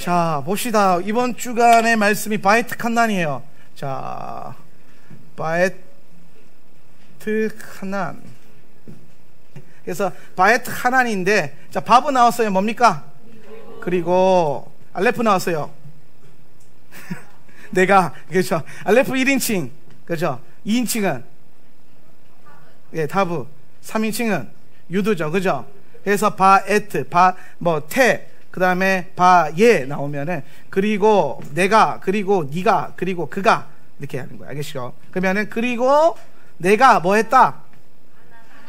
자, 봅시다. 이번 주간의 말씀이 바에트 칸난이에요. 자, 바에트 칸난. 그래서 바에트 칸난인데, 자, 바브 나왔어요. 뭡니까? 그리고 알레프 나왔어요. 내가, 그렇죠. 알레프 1인칭, 그렇죠. 2인칭은 예, 타브. 3인칭은 유두죠, 그죠. 그래서 바에트, 테, 그 다음에 바예 나오면은 그리고 내가, 그리고 네가, 그리고 그가 이렇게 하는 거야. 알겠죠? 그러면은 그리고 내가 뭐 했다?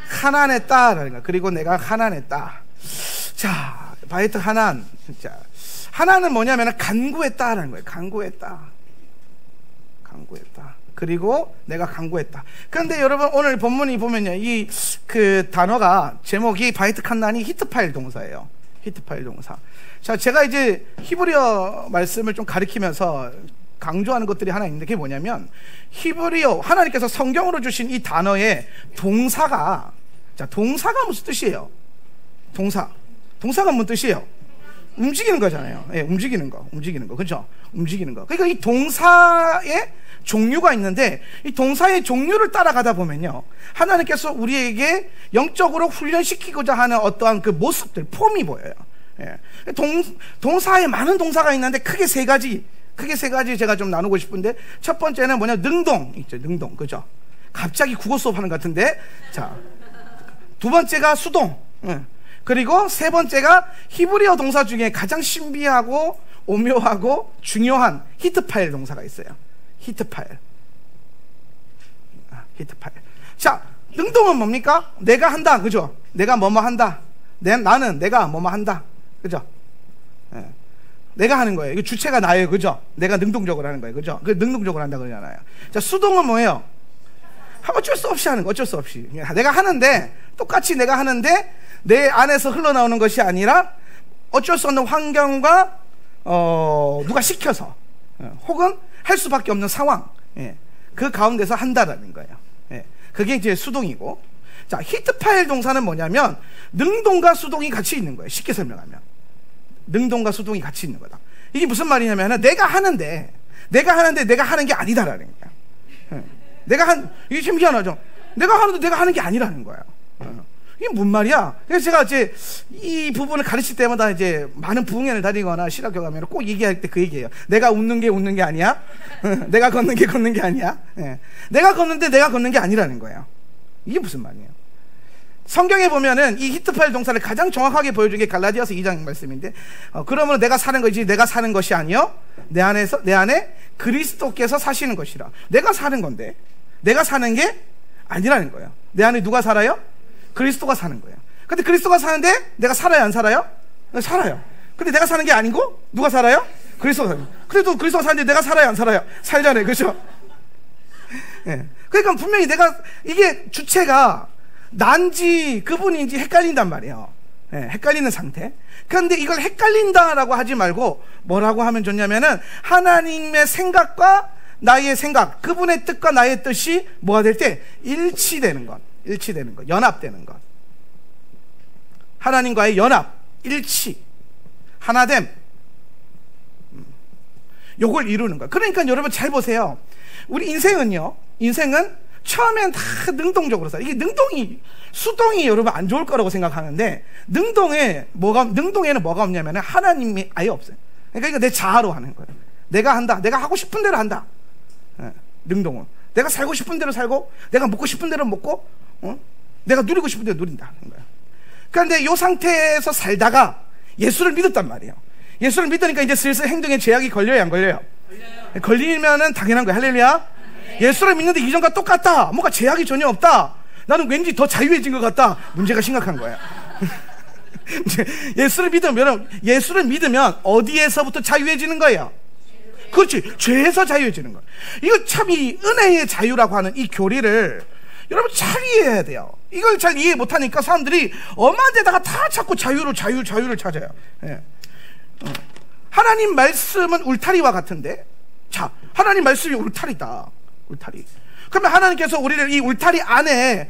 가난했다라는 거야. 그리고 내가 가난했다. 자, 바에트 하난. 자, 하나는 뭐냐면은 간구했다라는 거예요. 간구했다. 그리고 내가 간구했다. 그런데 여러분 오늘 본문이 보면요, 이 그 단어가 제목이 바에트 칸난이 히트파일 동사예요. 히트파일 동사. 자, 제가 이제 히브리어 말씀을 좀 가리키면서 강조하는 것들이 하나 있는데, 그게 뭐냐면 히브리어 하나님께서 성경으로 주신 이 단어의 동사가, 자, 동사가 무슨 뜻이에요? 동사가 무슨 뜻이에요? 움직이는 거잖아요. 예, 움직이는 거, 그렇죠? 움직이는 거. 그러니까 이 동사의 종류가 있는데, 이 동사의 종류를 따라가다 보면요, 하나님께서 우리에게 영적으로 훈련시키고자 하는 어떠한 그 모습들, 폼이 보여요. 예. 동사에 많은 동사가 있는데 크게 세 가지 제가 좀 나누고 싶은데, 첫 번째는 뭐냐, 능동 있죠. 능동, 그죠? 갑자기 국어 수업 하는 것 같은데. 자, 두 번째가 수동. 예. 그리고 세 번째가 히브리어 동사 중에 가장 신비하고 오묘하고 중요한 히트파일 동사가 있어요. 히트파일. 자, 능동은 뭡니까? 내가 한다, 그죠? 내가 뭐뭐 한다. 나는 내가 뭐뭐 한다, 그죠? 예. 내가 하는 거예요. 이거 주체가 나예요, 그죠? 내가 능동적으로 하는 거예요, 그죠? 그 능동적으로 한다 그러잖아요. 자, 수동은 뭐예요? 어쩔 수 없이 하는 거, 어쩔 수 없이. 내가 하는데, 똑같이 내가 하는데 내 안에서 흘러나오는 것이 아니라 어쩔 수 없는 환경과 누가 시켜서, 혹은 할 수밖에 없는 상황, 예, 그 가운데서 한다라는 거예요. 예, 그게 이제 수동이고. 자, 히트파일 동사는 뭐냐면 능동과 수동이 같이 있는 거예요. 쉽게 설명하면 능동과 수동이 같이 있는 거다. 이게 무슨 말이냐면 내가 하는데 내가 하는 게 아니다라는 거야. 예, 이게 참 희한하죠. 내가 하는데 내가 하는 게 아니라는 거예요. 이게 뭔 말이야? 그래서 제가 이제 이 부분을 가르칠 때마다 이제 많은 부흥회를 다니거나 실학교 가면 꼭 얘기할 때 그 얘기예요. 내가 웃는 게 아니야. 내가 걷는 게 아니야. 예. 내가 걷는데 내가 걷는 게 아니라는 거예요. 이게 무슨 말이에요? 성경에 보면은 이 히트파일 동사를 가장 정확하게 보여준 게 갈라디아서 2장 말씀인데, 그러면 내가 사는 것이 내가 사는 것이 아니요 내 안에 그리스도께서 사시는 것이라. 내가 사는 건데 내가 사는 게 아니라는 거예요. 내 안에 누가 살아요? 그리스도가 사는 거예요. 근데 그리스도가 사는데 내가 살아요, 안 살아요? 살아요. 근데 내가 사는 게 아니고 누가 살아요? 그리스도가 살아요. 그래도 그리스도가 사는데 내가 살아요, 안 살아요? 살잖아요, 그렇죠? 예. 그러니까 분명히 이게 주체가 난지 그분인지 헷갈린단 말이에요. 예, 헷갈리는 상태. 그런데 이걸 헷갈린다라고 하지 말고 뭐라고 하면 좋냐면은 하나님의 생각과 나의 생각, 그분의 뜻과 나의 뜻이 뭐가 될 때 일치되는 것, 연합되는 것. 하나님과의 연합, 일치, 하나됨, 요걸 이루는 것. 그러니까 여러분 잘 보세요. 우리 인생은 처음엔 다 능동적으로 살아요. 이게 수동이 여러분 안 좋을 거라고 생각하는데, 능동에는 뭐가 없냐면 하나님이 아예 없어요. 그러니까 이거 내 자아로 하는 거예요. 내가 한다. 내가 하고 싶은 대로 한다. 예, 능동은 내가 살고 싶은 대로 살고, 내가 먹고 싶은 대로 먹고, 내가 누리고 싶은 대로 누린다는 거예요. 그런데 이 상태에서 살다가 예수를 믿었단 말이에요. 예수를 믿으니까 이제 슬슬 행동에 제약이 걸려요, 안 걸려요? 걸리면은 당연한 거예요. 할렐루야. 예수를 믿는데 이전과 똑같다, 뭔가 제약이 전혀 없다, 나는 왠지 더 자유해진 것 같다. 문제가 심각한 거예요. 예수를 믿으면 어디에서부터 자유해지는 거예요? 그렇지, 죄에서 자유해지는 거예요. 이거 참, 이 은혜의 자유라고 하는 이 교리를 여러분 잘 이해해야 돼요. 이걸 잘 이해 못하니까 사람들이 엄한 데다가 다 자꾸 자유를 찾아요. 예. 하나님 말씀은 울타리와 같은데, 자, 하나님 말씀이 울타리다. 울타리. 그러면 하나님께서 우리를 이 울타리 안에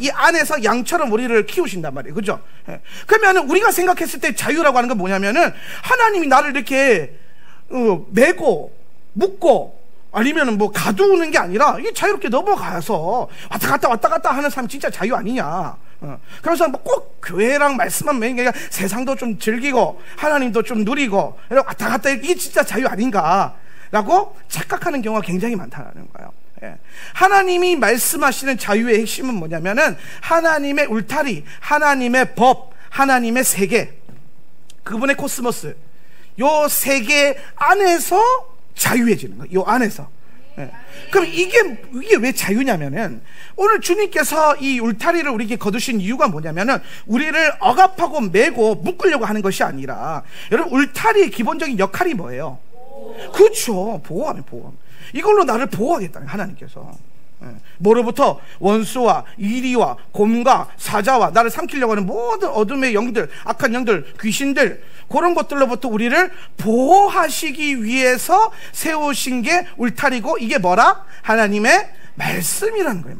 이 안에서 양처럼 우리를 키우신단 말이에요. 그죠? 그러면 우리가 생각했을 때 자유라고 하는 건 뭐냐면은 하나님이 나를 이렇게 매고 묶고 아니면 뭐 가두는 게 아니라 이게 자유롭게 넘어가서 왔다 갔다 하는 사람이 진짜 자유 아니냐. 그래서 뭐 꼭 교회랑 말씀만 매는 게 아니라 세상도 좀 즐기고 하나님도 좀 누리고 왔다 갔다 이게 진짜 자유 아닌가 라고 착각하는 경우가 굉장히 많다는 거예요. 하나님이 말씀하시는 자유의 핵심은 뭐냐면은 하나님의 울타리, 하나님의 법, 하나님의 세계, 그분의 코스모스, 요 세계 안에서 자유해지는 거예요. 요 안에서. 그럼 이게 왜 자유냐면은 오늘 주님께서 이 울타리를 우리에게 거두신 이유가 뭐냐면은 우리를 억압하고 매고 묶으려고 하는 것이 아니라, 여러분 울타리의 기본적인 역할이 뭐예요? 그렇죠. 보호하면 보호함. 이걸로 나를 보호하겠다는 하나님께서. 뭐로부터? 원수와 이리와 곰과 사자와 나를 삼키려고 하는 모든 어둠의 영들, 악한 영들, 귀신들, 그런 것들로부터 우리를 보호하시기 위해서 세우신 게 울타리고, 이게 뭐라? 하나님의 말씀이라는 거예요.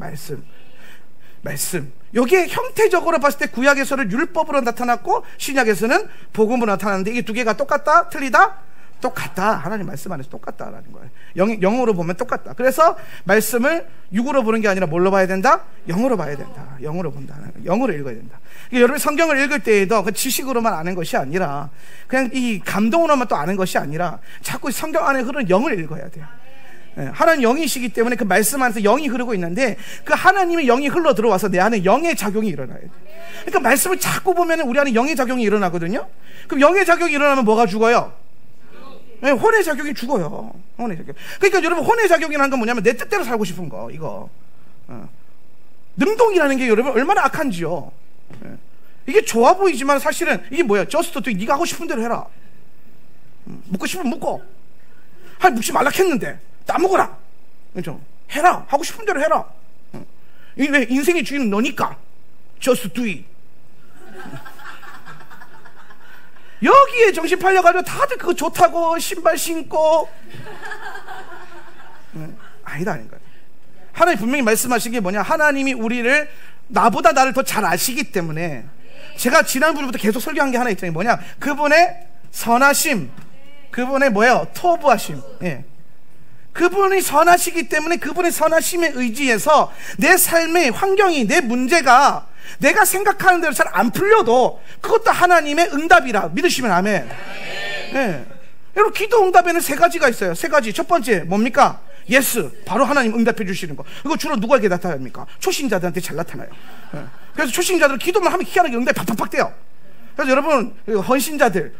말씀. 여기에 형태적으로 봤을 때 구약에서는 율법으로 나타났고 신약에서는 복음으로 나타났는데, 이 두 개가 똑같다? 틀리다? 똑같다. 하나님 말씀 안에서 똑같다라는 거예요. 영어로 보면 똑같다. 그래서 말씀을 육으로 보는 게 아니라 뭘로 봐야 된다? 영어로 봐야 된다. 영어로 본다. 영어로 읽어야 된다. 여러분 성경을 읽을 때에도 그 지식으로만 아는 것이 아니라, 그냥 이 감동으로만 또 아는 것이 아니라 자꾸 성경 안에 흐르는 영을 읽어야 돼요. 하나님 영이시기 때문에 그 말씀 안에서 영이 흐르고 있는데, 그 하나님의 영이 흘러 들어와서 내 안에 영의 작용이 일어나야 돼. 그러니까 말씀을 자꾸 보면 우리 안에 영의 작용이 일어나거든요. 그럼 영의 작용이 일어나면 뭐가 죽어요? 혼의 작용이 죽어요. 혼의 작용. 그러니까 여러분 혼의 작용이라는 건 뭐냐면 내 뜻대로 살고 싶은 거, 이거. 능동이라는 게 여러분 얼마나 악한지요. 이게 좋아 보이지만 사실은 이게 뭐야? 저스트 도 네가 하고 싶은 대로 해라. 묻고 싶으면 묻고. 묻지 말라 했는데 따먹어라. 그렇죠? 해라. 하고 싶은 대로 해라. 왜? 인생의 주인은 너니까. Just do it. 여기에 정신 팔려가지고 다들 그거 좋다고 신발 신고. 아니다, 아닌가요? 하나님 분명히 말씀하신 게 뭐냐? 하나님이 우리를, 나보다 나를 더 잘 아시기 때문에, 제가 지난번부터 계속 설교한 게 하나 있잖아요. 뭐냐? 그분의 선하심, 그분의 뭐예요? 토부하심. 그분이 선하시기 때문에 그분의 선하심에 의지해서 내 삶의 환경이, 내 문제가 내가 생각하는 대로 잘 안 풀려도 그것도 하나님의 응답이라 믿으시면 아멘. 여러분 기도 응답에는 세 가지가 있어요. 세 가지. 첫 번째 뭡니까? 예스. 바로 하나님 응답해 주시는 거. 이거 주로 누구에게 나타납니까? 초신자들한테 잘 나타나요. 그래서 초신자들은 기도만 하면 희한하게 응답이 팍팍팍 돼요. 그래서 여러분 헌신자들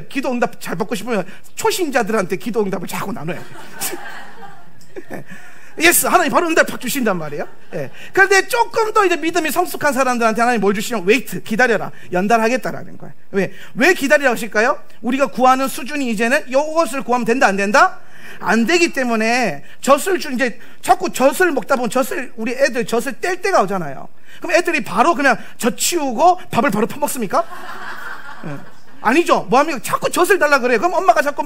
기도 응답 잘 받고 싶으면 초신자들한테 기도 응답을 자꾸 나눠야 돼요. 예스, 하나님 바로 응답 팍 주신단 말이에요. 그런데 조금 더 이제 믿음이 성숙한 사람들한테 하나님 뭘 주시냐면 웨이트, 기다려라, 연달하겠다라는 거예요. 왜 기다리라고 하실까요? 우리가 구하는 수준이 이제는 이것을 구하면 된다, 안 된다? 안 되기 때문에 이제 자꾸 젖을 먹다 보면 우리 애들 젖을 뗄 때가 오잖아요. 그럼 애들이 바로 그냥 젖 치우고 밥을 바로 퍼먹습니까? 아니죠. 뭐합니까? 자꾸 젖을 달라 그래요. 그럼 엄마가 자꾸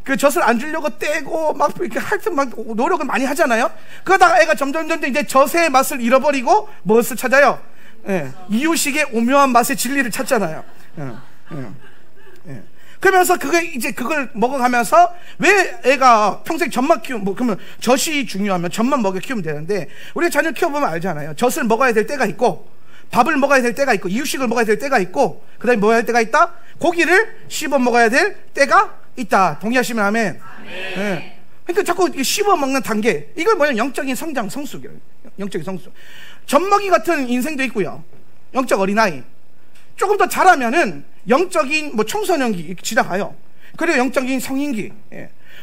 그 젖을 안 주려고 떼고 막 이렇게 하여튼 막 노력을 많이 하잖아요. 그러다가 애가 점점 이제 젖의 맛을 잃어버리고 무엇을 찾아요? 이유식의 오묘한 맛의 진리를 찾잖아요. 그러면서 그걸 먹어가면서, 왜 애가 평생 젖만 그러면 젖이 중요하면 젖만 먹여 키우면 되는데, 우리가 자녀 키워보면 알잖아요. 젖을 먹어야 될 때가 있고, 밥을 먹어야 될 때가 있고, 이유식을 먹어야 될 때가 있고, 그 다음에 뭐 해야 될 때가 있다? 고기를 씹어 먹어야 될 때가 있다. 동의하시면 아멘. 그러니까 자꾸 씹어 먹는 단계, 이걸 뭐냐면 영적인 성장, 성숙이에요. 영적인 성숙. 젖먹이 같은 인생도 있고요, 영적 어린아이. 조금 더 자라면은 영적인 청소년기 지나가요. 그리고 영적인 성인기.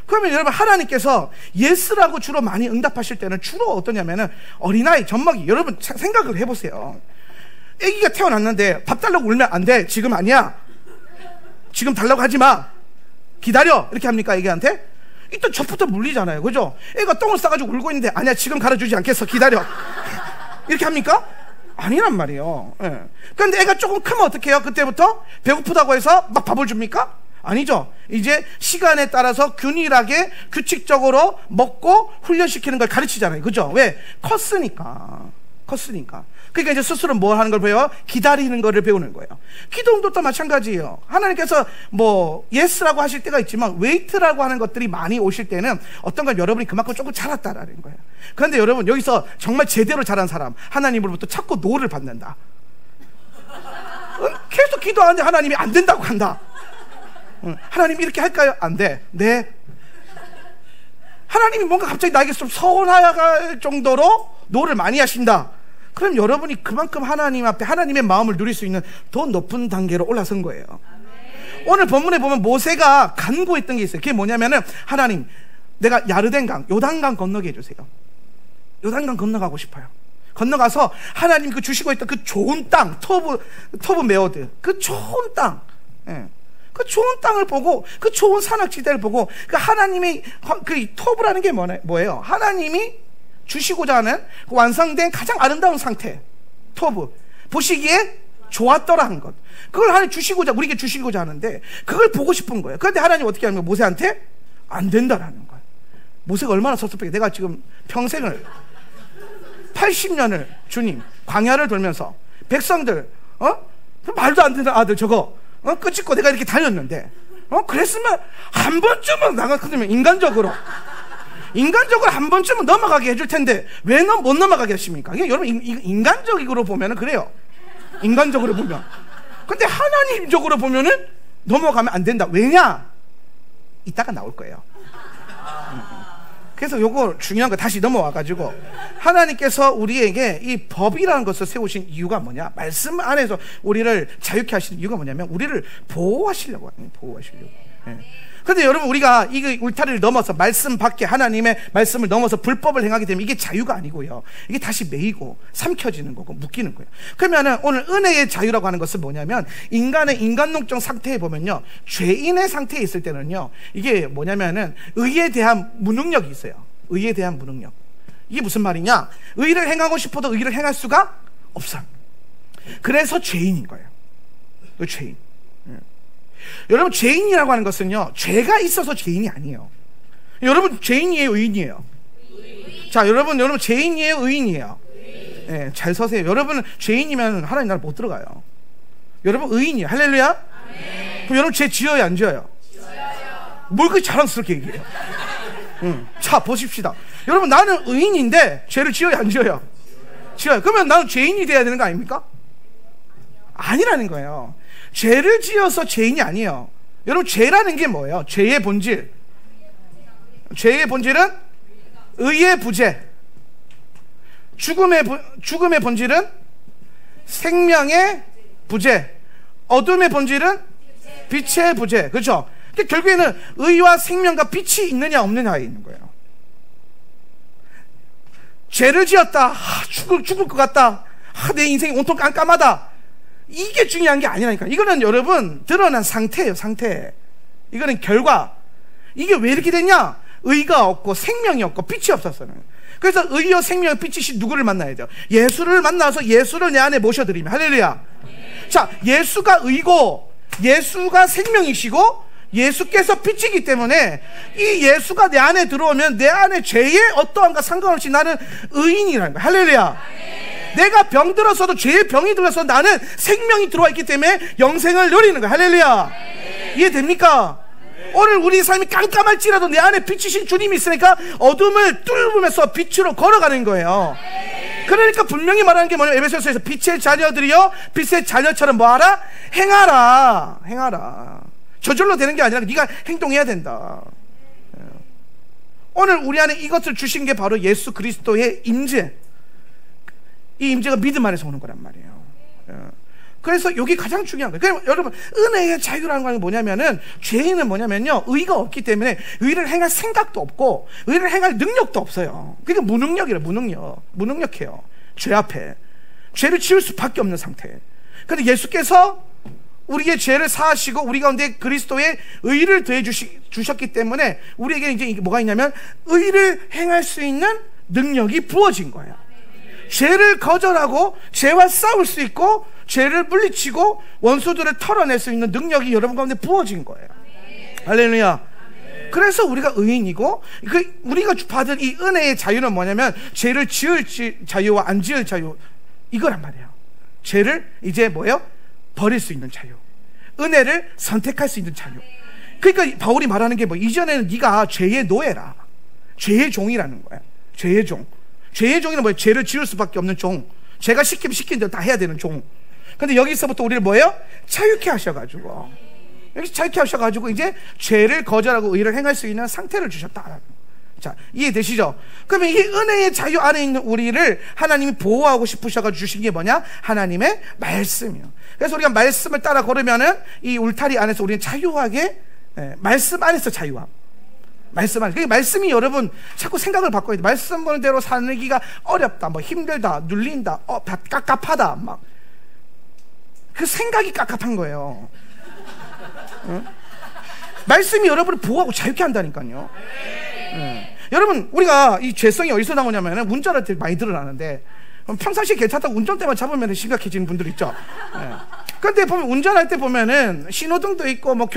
그러면 여러분 하나님께서 예스라고 주로 많이 응답하실 때는 주로 어떠냐면은 어린아이, 젖먹이. 여러분 생각을 해보세요. 아기가 태어났는데 밥 달라고 울면 안 돼. 지금 아니야. 지금 달라고 하지 마. 기다려. 이렇게 합니까, 애기한테? 일단 젖부터 물리잖아요. 그죠? 애가 똥을 싸가지고 울고 있는데, 아니야, 지금 갈아주지 않겠어. 기다려. 이렇게 합니까? 아니란 말이에요. 그런데 애가 조금 크면 어떻게 해요? 그때부터 배고프다고 해서 막 밥을 줍니까? 아니죠. 이제 시간에 따라서 균일하게 규칙적으로 먹고 훈련시키는 걸 가르치잖아요. 그죠? 왜? 컸으니까. 그러니까 이제 스스로 뭘 하는 걸 배워요? 기다리는 거를 배우는 거예요. 기도도 마찬가지예요. 하나님께서 뭐 예스라고 하실 때가 있지만 웨이트라고 하는 것들이 많이 오실 때는 어떤 건 여러분이 그만큼 조금 자랐다라는 거예요. 그런데 여러분, 여기서 정말 제대로 자란 사람, 하나님으로부터 자꾸 노를 받는다. 계속 기도하는데 하나님이 안 된다고 한다. 하나님 이렇게 할까요? 안 돼. 네. 하나님이 뭔가 갑자기 나에게 좀 서운할 정도로 노를 많이 하신다. 그럼 여러분이 그만큼 하나님 앞에 하나님의 마음을 누릴 수 있는 더 높은 단계로 올라선 거예요. 오늘 본문에 보면 모세가 간구했던 게 있어요. 그게 뭐냐면은, 하나님, 내가 야르덴강, 요단강 건너게 해주세요. 요단강 건너가고 싶어요. 건너가서 하나님 그 주시고 있던 그 좋은 땅, 터브 메어드, 그 좋은 땅, 그 좋은 땅을 보고, 그 좋은 산악지대를 보고, 그 하나님의 그 터브라는 게 뭐예요? 하나님이 주시고자 하는 그 완성된 가장 아름다운 상태, 터브, 보시기에 좋았더라 한 것, 그걸 하나님 주시고자, 우리에게 주시고자 하는데 그걸 보고 싶은 거예요. 그런데 하나님 어떻게 하는 거예요? 모세한테 안 된다라는 거예요. 모세가 얼마나 섭섭해. 내가 지금 평생을 80년을 주님 광야를 돌면서 백성들 말도 안 되는 아들 저거 끄집고 내가 이렇게 다녔는데 그랬으면 한 번쯤은 나가 그러면 인간적으로 한 번쯤은 넘어가게 해줄 텐데 왜 못 넘어가게 하십니까? 여러분, 인간적으로 보면은 그래요. 인간적으로 보면. 근데 하나님적으로 보면은 넘어가면 안 된다. 왜냐? 이따가 나올 거예요. 그래서 요거 중요한 거 다시 넘어와가지고, 하나님께서 우리에게 이 법이라는 것을 세우신 이유가 뭐냐? 말씀 안에서 우리를 자유케 하시는 이유가 뭐냐면 우리를 보호하시려고 하는, 보호하시려고. 근데 여러분, 우리가 이 울타리를 넘어서 말씀 밖에, 하나님의 말씀을 넘어서 불법을 행하게 되면 이게 자유가 아니고요, 이게 다시 매이고 삼켜지는 거고 묶이는 거예요. 그러면은 오늘 은혜의 자유라고 하는 것은 뭐냐면, 인간의 인간론적 상태에 보면요, 죄인의 상태에 있을 때는요, 이게 뭐냐면은 의에 대한 무능력이 있어요. 의에 대한 무능력. 이게 무슨 말이냐? 의를 행하고 싶어도 의를 행할 수가 없어요. 그래서 죄인인 거예요. 그 죄인. 여러분, 죄인이라고 하는 것은요, 죄가 있어서 죄인이 아니에요. 여러분, 죄인이에요, 의인이에요? 자, 여러분 죄인이에요, 의인이에요? 네, 잘 서세요. 여러분은 죄인이면 하나님 나라 못 들어가요. 여러분 의인이에요. 할렐루야. 그럼 여러분 죄 지어요, 안 지어요? 뭘 그렇게 자랑스럽게 얘기해요? 자, 보십시다. 여러분, 나는 의인인데 죄를 지어요, 안 지어요? 지어요. 그러면 나는 죄인이 돼야 되는 거 아닙니까? 아니라는 거예요. 죄를 지어서 죄인이 아니에요. 여러분, 죄라는 게 뭐예요? 죄의 본질. 죄의 본질은 의의 부재. 죽음의 본질은 생명의 부재. 어둠의 본질은 빛의 부재. 그렇죠? 그러니까 결국에는 의와 생명과 빛이 있느냐 없느냐에 있는 거예요. 죄를 지었다. 죽을 것 같다. 내 인생이 온통 깜깜하다. 이게 중요한 게 아니라니까. 이거는 여러분 드러난 상태예요, 상태. 이거는 결과. 이게 왜 이렇게 됐냐? 의가 없고 생명이 없고 빛이 없었어요. 그래서 의와 생명의 빛이신 누구를 만나야 돼요? 예수를 만나서 예수를 내 안에 모셔드리면. 할렐루야. 자, 예수가 의고 예수가 생명이시고 예수께서 빛이기 때문에 이 예수가 내 안에 들어오면 내 안에 죄의 어떠한가 상관없이 나는 의인이라는 거야. 할렐루야. 내가 병들어서도 죄의 병이 들어서 나는 생명이 들어와 있기 때문에 영생을 누리는 거야. 할렐루야. 이해됩니까? 오늘 우리 삶이 깜깜할지라도 내 안에 빛이신 주님이 있으니까 어둠을 뚫으면서 빛으로 걸어가는 거예요. 그러니까 분명히 말하는 게 뭐냐면, 에베소서에서 빛의 자녀들이여 빛의 자녀처럼 뭐하라? 행하라. 저절로 되는 게 아니라 네가 행동해야 된다. 오늘 우리 안에 이것을 주신 게 바로 예수 그리스도의 임재. 이 임재가 믿음 안에서 오는 거란 말이에요. 그래서 이게 가장 중요한 거예요. 그러니까 여러분, 은혜의 자유라는 건 뭐냐면은, 죄인은 뭐냐면요, 의가 없기 때문에 의를 행할 생각도 없고 의를 행할 능력도 없어요. 그러니까 무능력해요. 죄 앞에 죄를 지을 수밖에 없는 상태. 그런데 예수께서 우리의 죄를 사하시고 우리 가운데 그리스도의 의를 더해 주셨기 때문에 우리에게 이제 뭐가 있냐면 의를 행할 수 있는 능력이 부어진 거예요. 죄를 거절하고 죄와 싸울 수 있고 죄를 물리치고 원수들을 털어낼 수 있는 능력이 여러분 가운데 부어진 거예요. 할렐루야. 그래서 우리가 의인이고, 우리가 받은 이 은혜의 자유는 뭐냐면 죄를 지을 자유와 안 지을 자유, 이거란 말이에요. 죄를 이제 뭐예요? 버릴 수 있는 자유, 은혜를 선택할 수 있는 자유. 그러니까 바울이 말하는 게 뭐, 이전에는 네가 죄의 노예라, 죄의 종이라는 거야. 죄의 종. 죄의 종이는 뭐예요? 죄를 지을 수밖에 없는 종. 죄가 시키면 시킨 대로 다 해야 되는 종. 근데 여기서부터 우리를 뭐예요? 자유케 하셔가지고, 여기서 자유케 하셔가지고 이제 죄를 거절하고 의를 행할 수 있는 상태를 주셨다. 자, 이해되시죠? 그러면 이 은혜의 자유 안에 있는 우리를 하나님이 보호하고 싶으셔가지고 주신 게 뭐냐? 하나님의 말씀이요. 그래서 우리가 말씀을 따라 걸으면은 이 울타리 안에서 우리는 자유하게, 말씀 안에서 자유함. 말씀 안에. 그러니까 말씀이 여러분 자꾸 생각을 바꿔야 돼. 말씀 보는 대로 살기가 어렵다, 뭐 힘들다, 눌린다, 깝깝하다, 막. 그 생각이 깝깝한 거예요. 응? 말씀이 여러분을 보호하고 자유케 한다니까요. 여러분, 우리가 이 죄성이 어디서 나오냐면 운전할 때 많이 드러나는데, 평상시에 괜찮다고 운전대만 잡으면 심각해지는 분들 있죠. 그런데 보면 운전할 때 보면은 신호등도 있고 뭐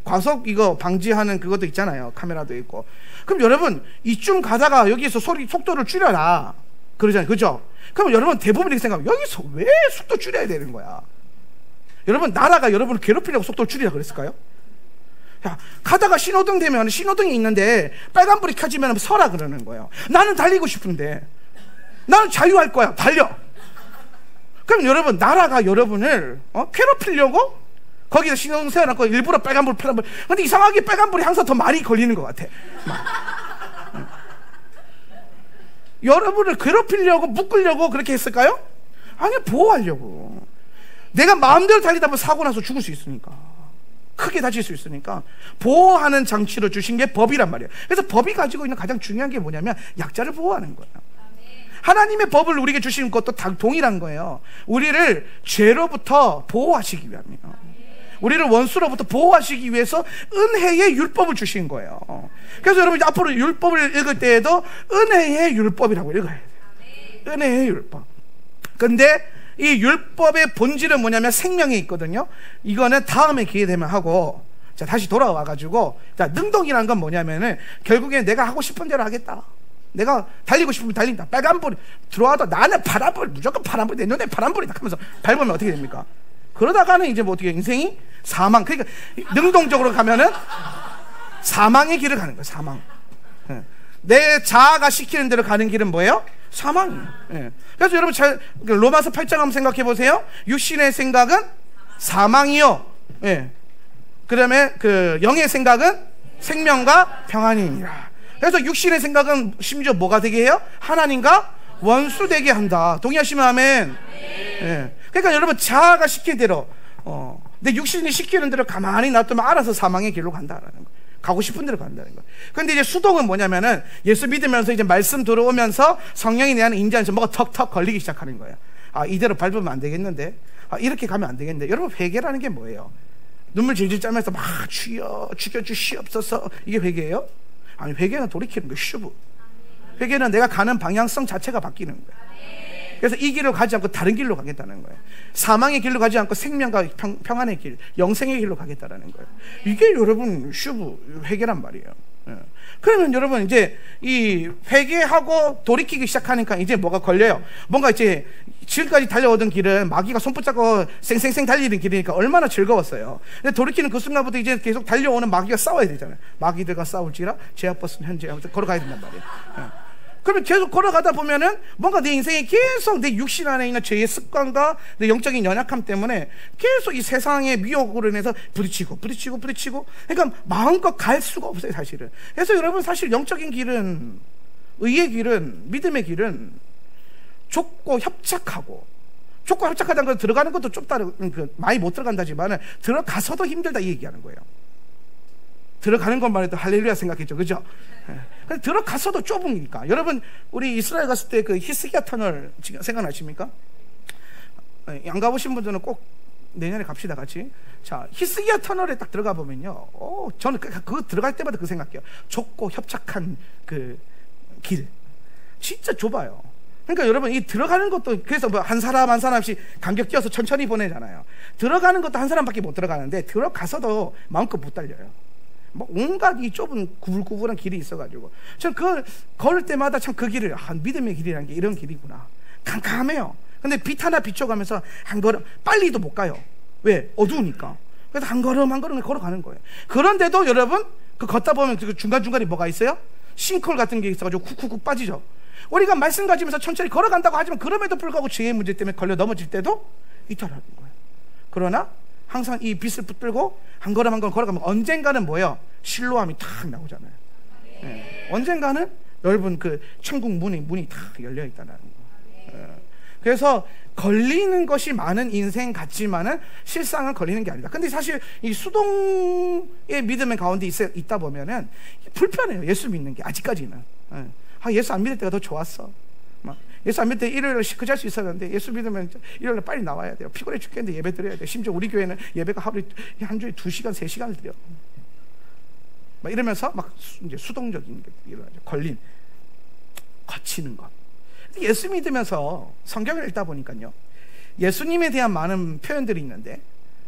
과속 이거 방지하는 그것도 있잖아요. 카메라도 있고. 그럼 여러분 이쯤 가다가 여기서 속도를 줄여라 그러잖아요. 그죠? 그럼 여러분 대부분 이렇게 생각하면 여기서 왜 속도 줄여야 되는 거야? 여러분, 나라가 여러분을 괴롭히려고 속도를 줄이라 그랬을까요? 야, 가다가 신호등 되면 신호등이 있는데 빨간불이 켜지면 서라 그러는 거예요. 나는 달리고 싶은데, 나는 자유할 거야, 달려. 그럼 여러분, 나라가 여러분을 괴롭히려고 거기서 신호등 세워놓고 일부러 빨간불, 파란불. 근데 이상하게 빨간불이 항상 더 많이 걸리는 것 같아. 여러분을 괴롭히려고, 묶으려고 그렇게 했을까요? 아니, 보호하려고. 내가 마음대로 달리다 보면 사고 나서 죽을 수 있으니까, 크게 다칠 수 있으니까 보호하는 장치로 주신 게 법이란 말이에요. 그래서 법이 가지고 있는 가장 중요한 게 뭐냐면 약자를 보호하는 거예요. 하나님의 법을 우리에게 주신 것도 다 동일한 거예요. 우리를 죄로부터 보호하시기 위함이에요. 우리를 원수로부터 보호하시기 위해서 은혜의 율법을 주신 거예요. 그래서 여러분, 앞으로 율법을 읽을 때에도 은혜의 율법이라고 읽어야 돼요. 은혜의 율법. 근데 이 율법의 본질은 뭐냐면 생명에 있거든요. 이거는 다음에 기회 되면 하고, 자, 다시 돌아와가지고, 자, 능동이라는 건 뭐냐면은 결국에 내가 하고 싶은 대로 하겠다. 내가 달리고 싶으면 달린다. 빨간불 들어와도 나는 파란불, 무조건 파란불, 내 눈에 파란불이다 하면서 밟으면 어떻게 됩니까? 그러다가는 이제 뭐 어떻게 인생이 사망. 그러니까 능동적으로 가면은 사망의 길을 가는 거예요. 사망. 내 자아가 시키는 대로 가는 길은 뭐예요? 사망이에요. 그래서 여러분 로마서 8장 한번 생각해 보세요. 육신의 생각은 사망이요. 그 다음에 영의 생각은 생명과 평안이니라. 그래서 육신의 생각은 심지어 뭐가 되게 해요? 하나님과 원수 되게 한다. 동의하시면 아멘. 그러니까 여러분, 자아가 시키는 대로, 내 육신이 시키는 대로 가만히 놔두면 알아서 사망의 길로 간다라는 거예요. 가고 싶은 대로 간다는 거예요. 근데 이제 수동은 뭐냐면은 예수 믿으면서 이제 말씀 들어오면서 성령이 내 안에 인자하면서 뭐가 턱턱 걸리기 시작하는 거예요. 아, 이대로 밟으면 안 되겠는데, 아, 이렇게 가면 안 되겠는데. 여러분, 회개라는 게 뭐예요? 눈물 질질 짜면서 막 주여 죽여주시옵소서, 이게 회개예요? 아니, 회개는 돌이키는 거예요. 슈브. 회개는 내가 가는 방향성 자체가 바뀌는 거예요. 그래서 이 길로 가지 않고 다른 길로 가겠다는 거예요. 사망의 길로 가지 않고 생명과 평안의 길, 영생의 길로 가겠다는 거예요. 이게 여러분 슈브, 회개란 말이에요. 그러면 여러분 이제 이 회개하고 돌이키기 시작하니까 이제 뭐가 걸려요. 뭔가 이제 지금까지 달려오던 길은 마귀가 손 붙잡고 쌩쌩쌩 달리는 길이니까 얼마나 즐거웠어요. 근데 돌이키는 그 순간부터 이제 계속 달려오는 마귀가 싸워야 되잖아요. 마귀들과 싸울지라 제 앞버스는 현재 하면서 걸어가야 된단 말이에요. 그러면 계속 걸어가다 보면은 뭔가 내 인생이 계속 내 육신 안에 있는 죄의 습관과 내 영적인 연약함 때문에 계속 이 세상의 미혹으로 인해서 부딪히고 그러니까 마음껏 갈 수가 없어요, 사실은. 그래서 여러분, 사실 영적인 길은, 의의 길은, 믿음의 길은 좁고 협착하고, 좁고 협착하다는 건 들어가는 것도 좁다, 많이 못 들어간다지만은 들어가서도 힘들다, 이 얘기하는 거예요. 들어가는 것만 해도 할렐루야 생각했죠, 그죠? 근데 들어가서도 좁으니까. 여러분, 우리 이스라엘 갔을 때 그 히스기야 터널 지금 생각나십니까? 안 가보신 분들은 꼭 내년에 갑시다, 같이. 자, 히스기야 터널에 딱 들어가 보면요, 저는 그거 들어갈 때마다 그 생각해요. 좁고 협착한 그 길, 진짜 좁아요. 그러니까 여러분, 이 들어가는 것도, 그래서 뭐 한 사람 한 사람씩 간격 띄어서 천천히 보내잖아요. 들어가는 것도 한 사람밖에 못 들어가는데, 들어가서도 마음껏 못 달려요. 뭐 온갖 이 좁은 구불구불한 길이 있어가지고, 전 그 걸을 때마다 참 그 길을, 믿음의 길이라는 게 이런 길이구나. 캄캄해요. 근데 빛 하나 비춰가면서 한 걸음, 빨리도 못 가요. 왜? 어두우니까. 그래서 한 걸음 한 걸음 걸어가는 거예요. 그런데도 여러분, 그 걷다 보면 그 중간중간에 뭐가 있어요? 싱크홀 같은 게 있어가지고 쿡쿡쿡 빠지죠. 우리가 말씀 가지면서 천천히 걸어간다고 하지만, 그럼에도 불구하고 죄의 문제 때문에 걸려 넘어질 때도 있다라는 거예요. 그러나 항상 이 빛을 붙들고 한 걸음 한 걸음 걸어가면 언젠가는 뭐예요? 실로함이 탁 나오잖아요. 네. 언젠가는 넓은 그 천국 문이 탁 열려 있다는 거예요. 네. 그래서 걸리는 것이 많은 인생 같지만은 실상은 걸리는 게 아니다. 근데 사실 이 수동의 믿음의 가운데 있다 보면은 불편해요. 예수 믿는 게 아직까지는. 네. 예수 안 믿을 때가 더 좋았어. 예수 안 믿을 때 일요일에 시크 잘 수 있었는데, 예수 믿으면 일요일에 빨리 나와야 돼요. 피곤해 죽겠는데 예배 드려야 돼. 심지어 우리 교회는 예배가 하루에 한 주에 2시간 3시간을 드려. 막 이러면서 막 이제 수동적인 게 일어나죠. 걸린, 거치는 것. 예수 믿으면서 성경을 읽다 보니까요, 예수님에 대한 많은 표현들이 있는데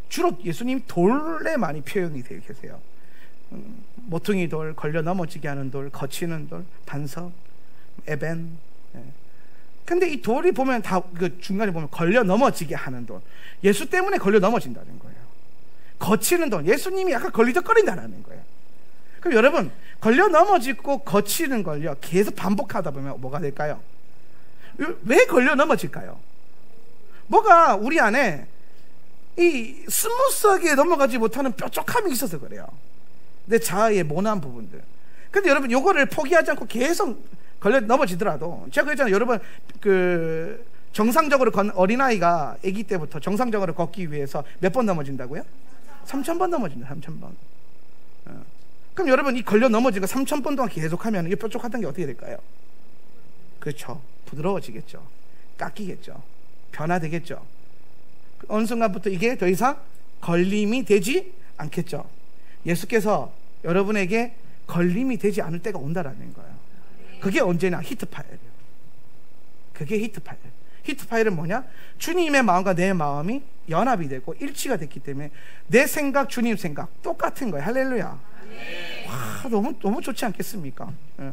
주로 예수님 돌에 많이 표현이 되어 계세요. 모퉁이 돌, 걸려 넘어지게 하는 돌, 거치는 돌, 반석, 에벤. 근데 이 돌이 보면 다 그 중간에 보면 걸려 넘어지게 하는 돌, 예수 때문에 걸려 넘어진다는 거예요. 거치는 돌, 예수님이 약간 걸리적거린다는 거예요. 그럼 여러분, 걸려 넘어지고 거치는 걸요 계속 반복하다 보면 뭐가 될까요? 왜 걸려 넘어질까요? 뭐가 우리 안에 이 스무스하게 넘어가지 못하는 뾰족함이 있어서 그래요. 내 자아의 모난 부분들. 근데 여러분, 요거를 포기하지 않고 계속 걸려 넘어지더라도, 제가 그랬잖아요. 여러분, 그 정상적으로 어린아이가 아기 때부터 정상적으로 걷기 위해서 몇 번 넘어진다고요? 3,000번 넘어진다. 3,000번. 그럼 여러분, 이 걸려 넘어진 거 3,000번 동안 계속하면 이 뾰족하던 게 어떻게 될까요? 그렇죠. 부드러워지겠죠. 깎이겠죠. 변화되겠죠. 어느 순간부터 이게 더 이상 걸림이 되지 않겠죠. 예수께서 여러분에게 걸림이 되지 않을 때가 온다라는 거예요. 그게 언제나 히트파일이에요. 그게 히트파일. 히트파일은 뭐냐? 주님의 마음과 내 마음이 연합이 되고 일치가 됐기 때문에 내 생각, 주님 생각 똑같은 거예요. 할렐루야. 와, 너무 좋지 않겠습니까? 예.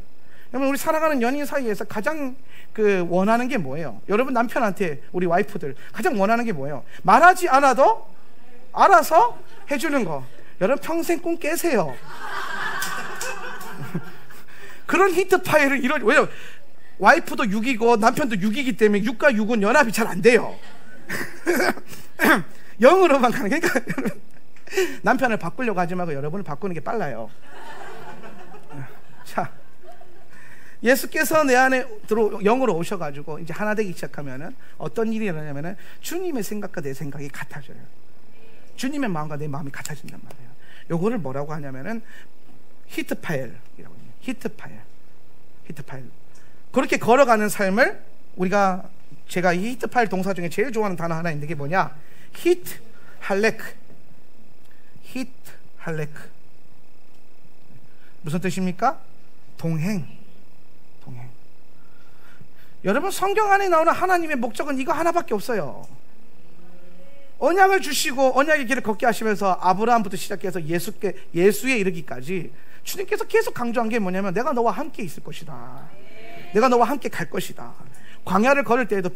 여러분, 우리 살아가는 연인 사이에서 가장 그 원하는 게 뭐예요? 여러분, 남편한테, 우리 와이프들 가장 원하는 게 뭐예요? 말하지 않아도 알아서 해주는 거. 여러분, 평생 꿈 깨세요. 그런 히트 파일을 왜요? 와이프도 6이고 남편도 6이기 때문에 6과 6은 연합이 잘 안 돼요. 0으로만 가는. 그러니까 남편을 바꾸려고 하지 말고 여러분을 바꾸는 게 빨라요. 자, 예수께서 내 안에 0으로 오셔가지고 이제 하나 되기 시작하면은 어떤 일이 일어나냐면은 주님의 생각과 내 생각이 같아져요. 주님의 마음과 내 마음이 같아진단 말이에요. 요거를 뭐라고 하냐면은 히트 파일이라고 해요. 히트 파일. 그렇게 걸어가는 삶을 제가 이 히트 파일 동사 중에 제일 좋아하는 단어 하나 있는데, 그게 뭐냐? 히트 할레크. 무슨 뜻입니까? 동행. 여러분, 성경 안에 나오는 하나님의 목적은 이거 하나밖에 없어요. 언약을 주시고 언약의 길을 걷게 하시면서 아브라함부터 시작해서 예수에 이르기까지 주님께서 계속 강조한 게 뭐냐면, 내가 너와 함께 있을 것이다. 내가 너와 함께 갈 것이다. 광야를 걸을 때에도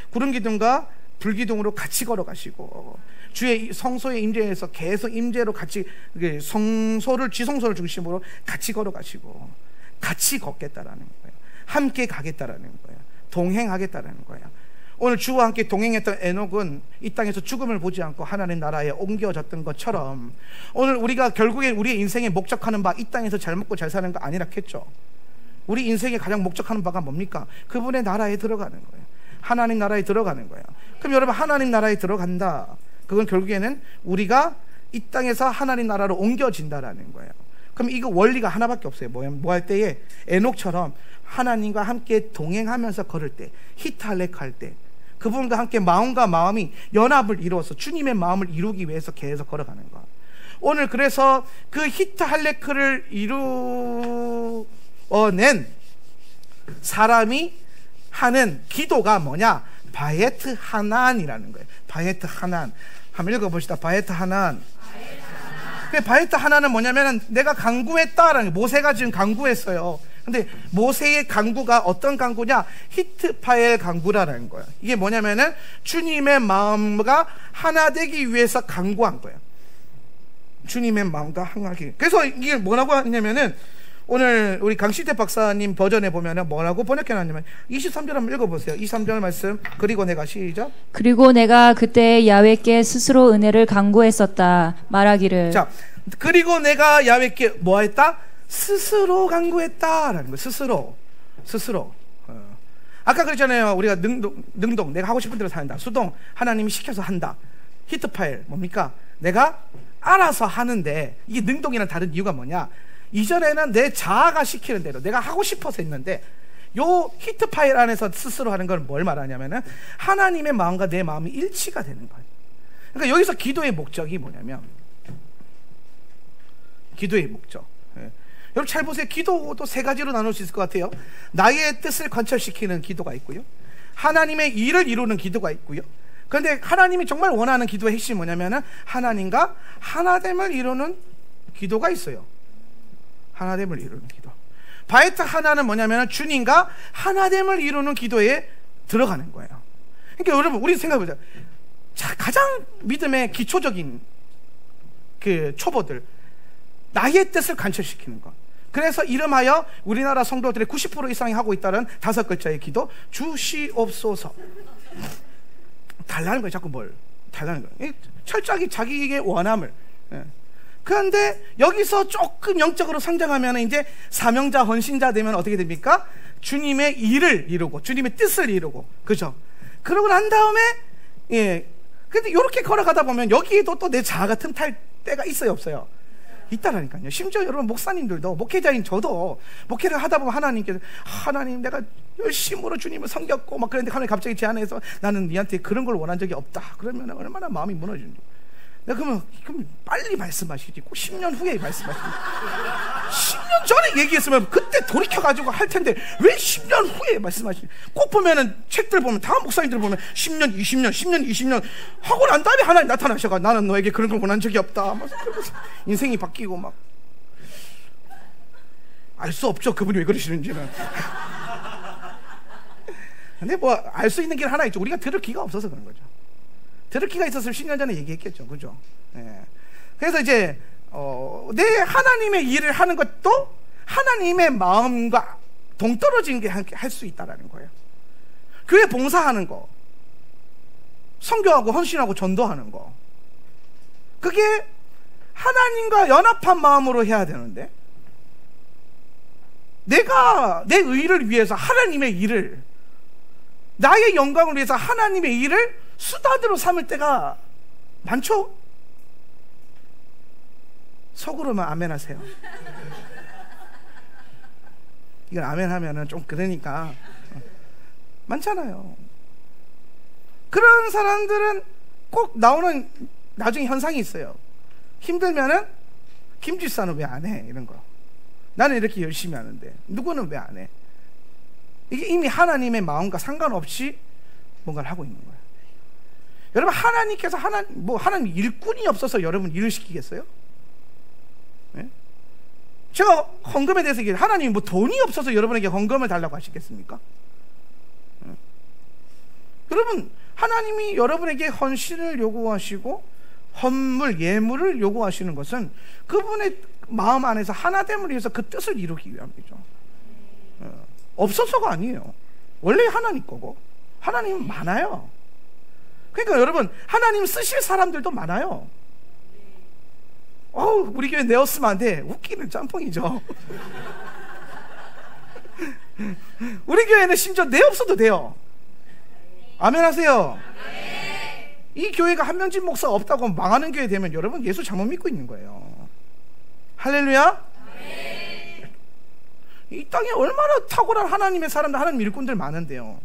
구름 기둥과 불 기둥으로 같이 걸어가시고, 주의 성소의 임재에서 계속 임재로 같이 지성소를 중심으로 같이 걸어가시고, 같이 걷겠다라는 거예요. 함께 가겠다라는 거예요. 동행하겠다라는 거예요. 오늘 주와 함께 동행했던 에녹은 이 땅에서 죽음을 보지 않고 하나님 나라에 옮겨졌던 것처럼, 오늘 우리가 결국에 우리의 인생에 목적하는 바 이 땅에서 잘 먹고 잘 사는 거 아니라겠죠. 우리 인생에 가장 목적하는 바가 뭡니까? 그분의 나라에 들어가는 거예요. 하나님 나라에 들어가는 거예요. 그럼 여러분, 하나님 나라에 들어간다, 그건 결국에는 우리가 이 땅에서 하나님 나라로 옮겨진다라는 거예요. 그럼 이거 원리가 하나밖에 없어요. 뭐 할 때에 에녹처럼 하나님과 함께 동행하면서 걸을 때, 히탈렉 할 때, 그분과 함께 마음과 마음이 연합을 이루어서 주님의 마음을 이루기 위해서 계속 걸어가는 것. 오늘 그래서 그 히탈레크를 이루어낸 사람이 하는 기도가 뭐냐? 바에트 하난이라는 거예요. 바에트 하난. 한번 읽어봅시다. 바에트 하난. 그 바에트 하난은 뭐냐면은 내가 간구했다라는, 모세가 지금 간구했어요. 근데 모세의 간구가 어떤 간구냐? 히트파엘 간구라는 거예요. 이게 뭐냐면은 주님의 마음과 하나 되기 위해서 간구한 거예요. 주님의 마음과 하나기. 그래서 이게 뭐라고 하냐면은 오늘 우리 강시태 박사님 버전에 보면은 뭐라고 번역해놨냐면 23절 한번 읽어보세요. 23절 말씀. 그리고 내가 시작. 그리고 내가 그때 야훼께 스스로 은혜를 간구했었다. 말하기를. 자, 그리고 내가 야훼께 뭐 했다? 스스로 간구했다라는 거예요. 스스로. 아까 그랬잖아요. 우리가 능동 내가 하고 싶은 대로 산다. 수동 하나님이 시켜서 한다. 히트파일 뭡니까? 내가 알아서 하는데, 이게 능동이랑 다른 이유가 뭐냐? 이전에는 내 자아가 시키는 대로 내가 하고 싶어서 했는데, 요 히트 파일 안에서 스스로 하는 건 뭘 말하냐면은 하나님의 마음과 내 마음이 일치가 되는 거예요. 그러니까 여기서 기도의 목적이 뭐냐면, 기도의 목적. 여러분 잘 보세요. 기도도 세 가지로 나눌 수 있을 것 같아요. 나의 뜻을 관철시키는 기도가 있고요, 하나님의 일을 이루는 기도가 있고요. 그런데 하나님이 정말 원하는 기도의 핵심이 뭐냐면은 하나님과 하나됨을 이루는 기도가 있어요. 하나됨을 이루는 기도. 바에트 하나는 뭐냐면은 주님과 하나됨을 이루는 기도에 들어가는 거예요. 그러니까 여러분 우리 생각해보자. 가장 믿음의 기초적인 그 초보들, 나의 뜻을 관철시키는 것. 그래서 이름하여 우리나라 성도들의 90% 이상이 하고 있다는 5글자의 기도, 주시옵소서. 달라는 거예요. 자꾸 뭘 달라는 거예요. 철저하게 자기의 원함을. 그런데 여기서 조금 영적으로 성장하면 이제 사명자 헌신자 되면 어떻게 됩니까? 주님의 일을 이루고 주님의 뜻을 이루고, 그죠? 그러고 난 다음에 근데 이렇게 걸어가다 보면 여기에도 또 내 자아가 틈탈 때가 있어요, 없어요? 있다라니까요. 심지어 여러분 목사님들도, 목회자인 저도 목회를 하다 보면 하나님께서, 하나님 내가 열심으로 주님을 섬겼고 막 그랬는데 하나님 갑자기 제안해서 나는 니한테 그런 걸 원한 적이 없다. 그러면 얼마나 마음이 무너지는지. 내가 그럼 빨리 말씀하시지. 꼭 10년 후에 말씀하시지. 10년 전에 얘기했으면 그때 돌이켜가지고 할 텐데 왜 10년 후에 말씀하시지? 꼭 보면은 책들 보면 다 목사님들 보면 10년 20년 하고 난 다음에 하나님 나타나셔가 나는 너에게 그런 걸 원한 적이 없다. 막 인생이 바뀌고 막 알 수 없죠, 그분이 왜 그러시는지는. 근데 뭐 알 수 있는 길 하나 있죠. 우리가 들을 기가 없어서 그런 거죠. 들을 기가 있었으면 10년 전에 얘기했겠죠, 그죠? 그래서 이제 내 하나님의 일을 하는 것도 하나님의 마음과 동떨어진 게 할 수 있다라는 거예요. 교회 봉사하는 거, 선교하고 헌신하고 전도하는 거, 그게 하나님과 연합한 마음으로 해야 되는데, 내가 내 의를 위해서 하나님의 일을, 나의 영광을 위해서 하나님의 일을 수단으로 삼을 때가 많죠? 속으로만 아멘 하세요. 이건 아멘 하면은 좀 그러니까 많잖아요. 그런 사람들은 꼭 나오는 나중에 현상이 있어요. 힘들면은 김지사는 왜 안 해? 이런 거. 나는 이렇게 열심히 하는데 누구는 왜 안 해? 이게 이미 하나님의 마음과 상관없이 뭔가를 하고 있는 거예요. 여러분 하나님께서 하나님 일꾼이 없어서 여러분 일을 시키겠어요? 네? 제가 헌금에 대해서 얘기해요. 하나님이 뭐 돈이 없어서 여러분에게 헌금을 달라고 하시겠습니까? 네? 여러분 하나님이 여러분에게 헌신을 요구하시고 헌물, 예물을 요구하시는 것은 그분의 마음 안에서 하나됨을 위해서 그 뜻을 이루기 위함이죠. 없어서가 아니에요. 원래 하나님 거고 하나님은 많아요. 그러니까 여러분 하나님 쓰실 사람들도 많아요. 우리 교회 내었으면 안 돼. 웃기는 짬뽕이죠. 우리 교회는 심지어 내 없어도 돼요. 아멘 하세요. 이 교회가 한명진 목사가 없다고 망하는 교회 되면 여러분 예수 잘못 믿고 있는 거예요. 할렐루야. 이 땅에 얼마나 탁월한 하나님의 사람들, 하나님 일꾼들 많은데요.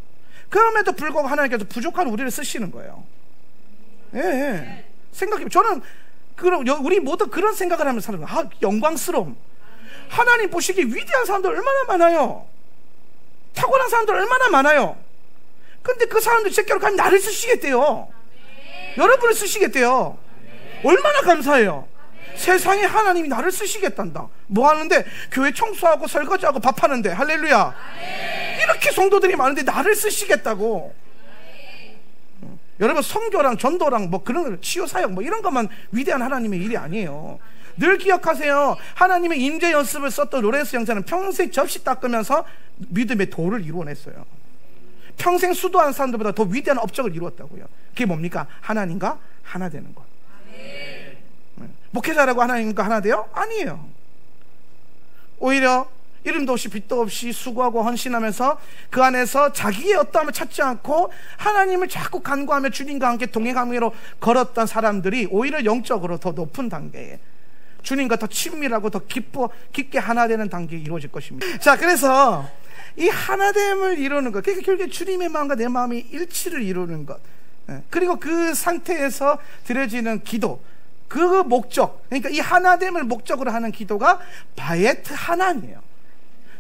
그럼에도 불구하고 하나님께서 부족한 우리를 쓰시는 거예요. 생각해. 저는 우리 모두 그런 생각을 하면서 사는 거예요. 영광스러움. 하나님 보시기에 위대한 사람들 얼마나 많아요. 탁월한 사람들 얼마나 많아요. 근데 그 사람들 제껴로 가면 나를 쓰시겠대요. 여러분을 쓰시겠대요. 얼마나 감사해요. 세상에 하나님이 나를 쓰시겠단다. 뭐 하는데? 교회 청소하고 설거지하고 밥하는데. 할렐루야. 이렇게 성도들이 많은데 나를 쓰시겠다고. 여러분, 선교랑 전도랑 뭐 그런 치유사역 뭐 이런 것만 위대한 하나님의 일이 아니에요. 늘 기억하세요. 하나님의 임재 연습을 썼던 로렌스 형제는 평생 접시 닦으면서 믿음의 도를 이루어냈어요. 평생 수도한 사람들보다 더 위대한 업적을 이루었다고요. 그게 뭡니까? 하나님과 하나 되는 것. 목회자라고 하나님과 하나 돼요? 아니에요. 오히려 이름도 없이 빛도 없이 수고하고 헌신하면서 그 안에서 자기의 어떠함을 찾지 않고 하나님을 자꾸 간구하며 주님과 함께 동행하기로 걸었던 사람들이 오히려 영적으로 더 높은 단계에 주님과 더 친밀하고 더 깊게 하나 되는 단계에 이루어질 것입니다. 자, 그래서 이 하나됨을 이루는 것, 그러니까 결국에 주님의 마음과 내 마음이 일치를 이루는 것, 그리고 그 상태에서 드려지는 기도, 그 목적, 그러니까 이 하나됨을 목적으로 하는 기도가 바에트 하나니에요.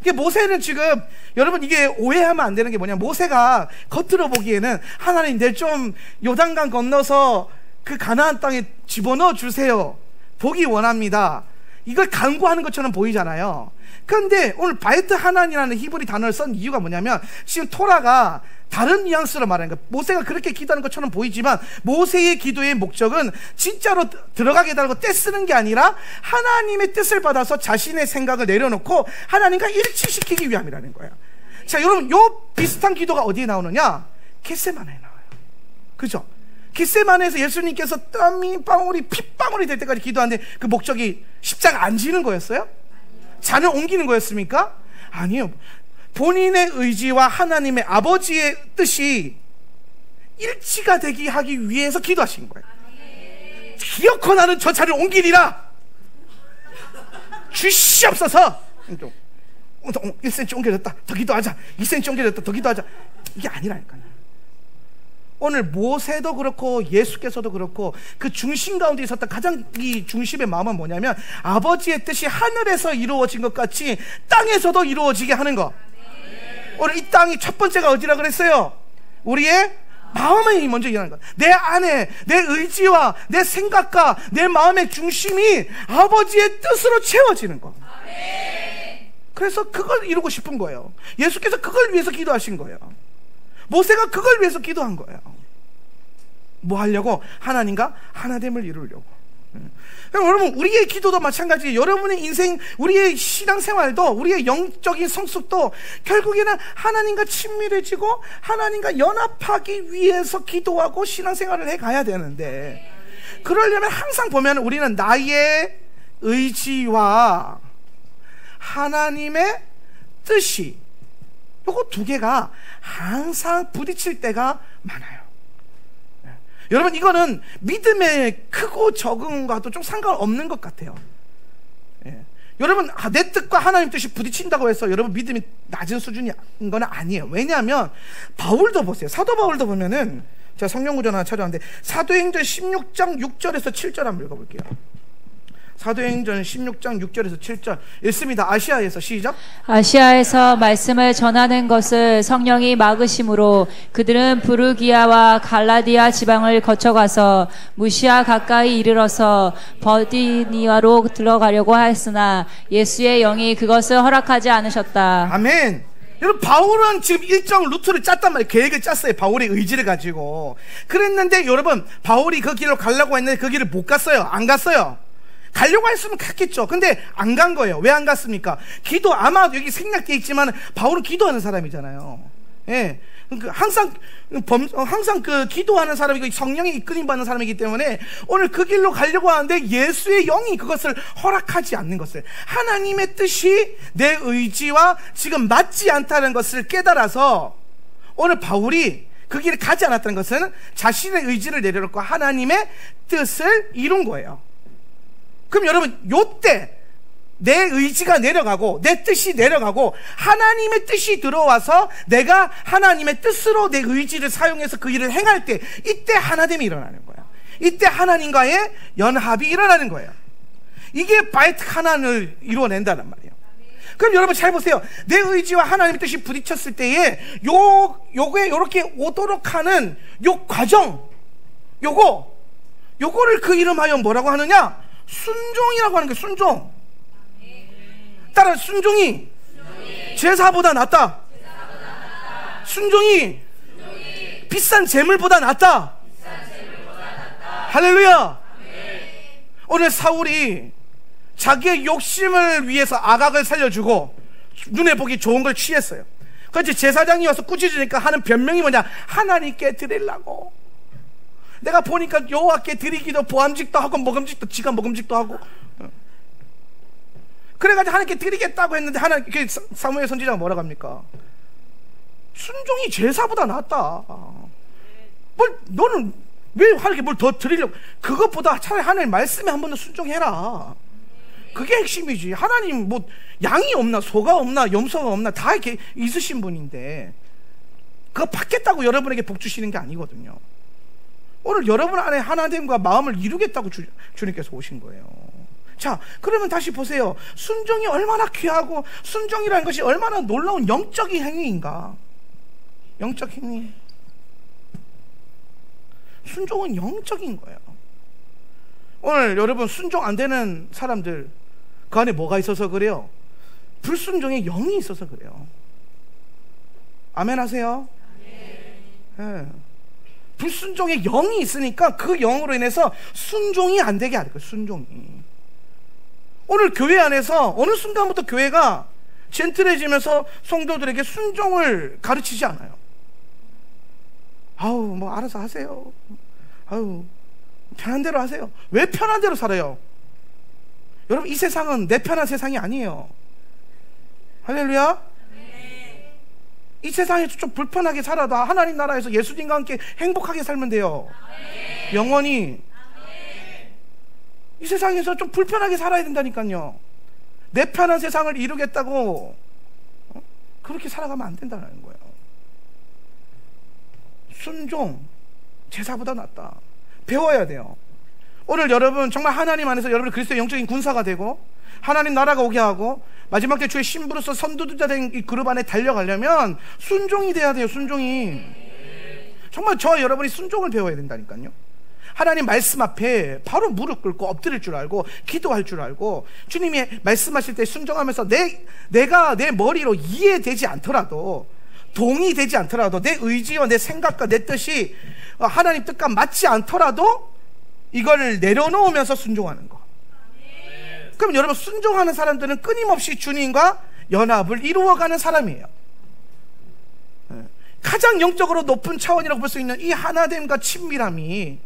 이게 모세는 지금, 여러분 이게 오해하면 안 되는 게 뭐냐, 모세가 겉으로 보기에는 하나님 내 좀 요단강 건너서 그 가나안 땅에 집어넣어 주세요, 보기 원합니다, 이걸 간구하는 것처럼 보이잖아요. 그런데 오늘 바에트 하나니라는 히브리 단어를 쓴 이유가 뭐냐면, 지금 토라가 다른 뉘앙스로 말하는 거예요. 모세가 그렇게 기도하는 것처럼 보이지만 모세의 기도의 목적은 진짜로 들어가게 달고 떼쓰는 게 아니라 하나님의 뜻을 받아서 자신의 생각을 내려놓고 하나님과 일치시키기 위함이라는 거예요. 자, 여러분, 요 비슷한 기도가 어디에 나오느냐? 겟세마네에 나와요. 그죠? 겟세마네에서 예수님께서 땀이 방울이 핏방울이 될 때까지 기도하는데 그 목적이 십자가 안 지는 거였어요? 잔을 옮기는 거였습니까? 아니요. 본인의 의지와 하나님의 아버지의 뜻이 일치가 되게 하기 위해서 기도하신 거예요. 기어코 나는 저 잔을 옮기리라, 주시옵소서. 1cm 옮겨졌다, 더 기도하자. 2cm 옮겨졌다, 더 기도하자. 이게 아니라니까요. 오늘 모세도 그렇고 예수께서도 그렇고 그 중심 가운데 있었던 가장 이 중심의 마음은 뭐냐면, 아버지의 뜻이 하늘에서 이루어진 것 같이 땅에서도 이루어지게 하는 것. 오늘 이 땅이 첫 번째가 어디라 그랬어요? 우리의 마음이 먼저 일어나는 것. 내 안에 내 의지와 내 생각과 내 마음의 중심이 아버지의 뜻으로 채워지는 것. 그래서 그걸 이루고 싶은 거예요. 예수께서 그걸 위해서 기도하신 거예요. 모세가 그걸 위해서 기도한 거예요. 뭐 하려고? 하나님과 하나됨을 이루려고. 여러분, 우리의 기도도 마찬가지예요. 여러분의 인생, 우리의 신앙생활도, 우리의 영적인 성숙도 결국에는 하나님과 친밀해지고 하나님과 연합하기 위해서 기도하고 신앙생활을 해가야 되는데, 그러려면 항상 보면 우리는 나의 의지와 하나님의 뜻이, 요거 두 개가 항상 부딪힐 때가 많아요. 여러분, 이거는 믿음의 크고 적음과도 좀 상관없는 것 같아요. 여러분, 내 뜻과 하나님 뜻이 부딪힌다고 해서 여러분 믿음이 낮은 수준인 건 아니에요. 왜냐하면 바울도 보세요. 사도 바울도 보면은, 제가 성경구절 하나 찾아왔는데 사도행전 16장 6절에서 7절 한번 읽어볼게요. 사도행전 16장 6절에서 7절 읽습니다. 아시아에서 시작. 아시아에서 말씀을 전하는 것을 성령이 막으심으로 그들은 부르기아와 갈라디아 지방을 거쳐가서 무시아 가까이 이르러서 버디니아로 들어가려고 하였으나 예수의 영이 그것을 허락하지 않으셨다. 아멘. 여러분, 바울은 지금 일정 루트를 짰단 말이에요. 계획을 짰어요. 바울의 의지를 가지고. 그랬는데 여러분, 바울이 그 길로 가려고 했는데 그 길을 못 갔어요. 안 갔어요. 가려고 했으면 갔겠죠. 근데 안 간 거예요. 왜 안 갔습니까? 기도, 아마 여기 생략되어 있지만 바울은 기도하는 사람이잖아요. 예. 항상 그 기도하는 사람이고 성령의 이끌림 받는 사람이기 때문에 오늘 그 길로 가려고 하는데 예수의 영이 그것을 허락하지 않는 것을, 하나님의 뜻이 내 의지와 지금 맞지 않다는 것을 깨달아서 오늘 바울이 그 길을 가지 않았다는 것은 자신의 의지를 내려놓고 하나님의 뜻을 이룬 거예요. 그럼 여러분, 요때 내 의지가 내려가고 내 뜻이 내려가고 하나님의 뜻이 들어와서 내가 하나님의 뜻으로 내 의지를 사용해서 그 일을 행할 때, 이때 하나됨이 일어나는 거야. 이때 하나님과의 연합이 일어나는 거예요. 이게 바에트 하나를 이루어낸다는 말이에요. 그럼 여러분 잘 보세요. 내 의지와 하나님의 뜻이 부딪혔을 때에 요게 요렇게 오도록 하는 요 과정, 요거를 그 이름하여 뭐라고 하느냐? 순종이라고 하는 게 순종. 따라 순종이 제사보다 낫다. 순종이 비싼 재물보다 낫다. 할렐루야. 오늘 사울이 자기의 욕심을 위해서 아각을 살려주고 눈에 보기 좋은 걸 취했어요. 그렇지. 제사장이 와서 꾸짖으니까 하는 변명이 뭐냐? 하나님께 드리려고. 내가 보니까 여호와께 드리기도 보암직도 하고 먹음직도, 지가 먹음직도 하고. 그래가지고 하나님께 드리겠다고 했는데 사무엘 선지자가 뭐라고 합니까? 순종이 제사보다 낫다. 너는 왜 하나님께 뭘 더 드리려고? 그것보다 차라리 하나님 말씀에 한 번 더 순종해라. 그게 핵심이지. 하나님 뭐 양이 없나, 소가 없나, 염소가 없나 다 이렇게 있으신 분인데 그거 받겠다고 여러분에게 복 주시는 게 아니거든요. 오늘 여러분 안에 하나님과 마음을 이루겠다고 주님께서 오신 거예요. 자, 그러면 다시 보세요. 순종이 얼마나 귀하고 순종이라는 것이 얼마나 놀라운 영적인 행위인가. 영적 행위. 순종은 영적인 거예요. 오늘 여러분 순종 안 되는 사람들 그 안에 뭐가 있어서 그래요? 불순종의 영이 있어서 그래요. 아멘 하세요? 네. 불순종의 영이 있으니까 그 영으로 인해서 순종이 안 되게 하는 거예요. 순종이. 오늘 교회 안에서 어느 순간부터 교회가 젠틀해지면서 성도들에게 순종을 가르치지 않아요. 아우 뭐 알아서 하세요. 아우 편한 대로 하세요. 왜 편한 대로 살아요? 여러분 이 세상은 내 편한 세상이 아니에요. 할렐루야. 이 세상에서 좀 불편하게 살아도 하나님 나라에서 예수님과 함께 행복하게 살면 돼요. 영원히. 이 세상에서 좀 불편하게 살아야 된다니까요. 내 편한 세상을 이루겠다고 그렇게 살아가면 안 된다는 거예요. 순종 제사보다 낫다. 배워야 돼요. 오늘 여러분 정말 하나님 안에서 여러분 그리스도의 영적인 군사가 되고 하나님 나라가 오게 하고 마지막 때 주의 신부로서 선두자 된 이 그룹 안에 달려가려면 순종이 돼야 돼요. 순종이. 정말 저와 여러분이 순종을 배워야 된다니까요. 하나님 말씀 앞에 바로 무릎 꿇고 엎드릴 줄 알고 기도할 줄 알고 주님이 말씀하실 때 순종하면서 내가 내 머리로 이해되지 않더라도 동의되지 않더라도 내 의지와 내 생각과 내 뜻이 하나님 뜻과 맞지 않더라도 이걸 내려놓으면서 순종하는 거. 그럼 여러분 순종하는 사람들은 끊임없이 주님과 연합을 이루어가는 사람이에요. 가장 영적으로 높은 차원이라고 볼 수 있는 이 하나됨과 친밀함이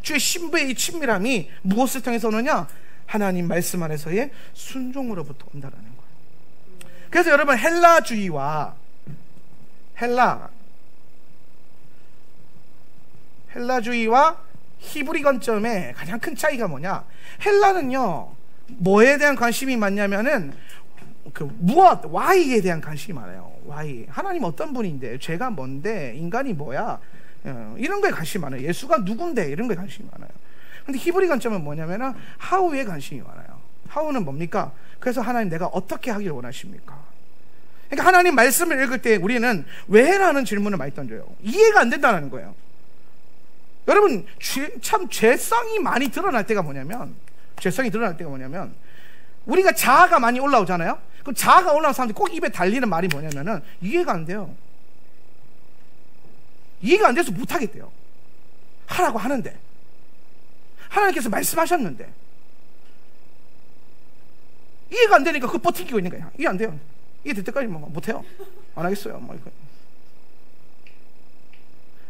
주의 신부의 이 친밀함이 무엇을 통해서 오느냐? 하나님 말씀 안에서의 순종으로부터 온다는 거예요. 그래서 여러분 헬라주의와 히브리 관점의 가장 큰 차이가 뭐냐? 헬라는요 뭐에 대한 관심이 많냐면은 Why에 대한 관심이 많아요. Why. 하나님 어떤 분인데, 죄가 뭔데, 인간이 뭐야, 이런 거에 관심이 많아요. 예수가 누군데, 이런 거에 관심이 많아요. 근데 히브리 관점은 뭐냐면은 How에 관심이 많아요. How는 뭡니까? 그래서 하나님 내가 어떻게 하길 원하십니까? 그러니까 하나님 말씀을 읽을 때 우리는 왜라는 질문을 많이 던져요. 이해가 안 된다는 거예요. 여러분 참 죄성이 많이 드러날 때가 뭐냐면 우리가 자아가 많이 올라오잖아요. 그럼 자아가 올라온 사람들이 꼭 입에 달리는 말이 뭐냐면은 이해가 안 돼요. 이해가 안 돼서 못하겠대요. 하라고 하는데 하나님께서 말씀하셨는데 이해가 안 되니까 그거 버티고 있는 거야. 이해 안 돼요. 이해 될 때까지 뭐 못해요. 안 하겠어요. 뭐 이거.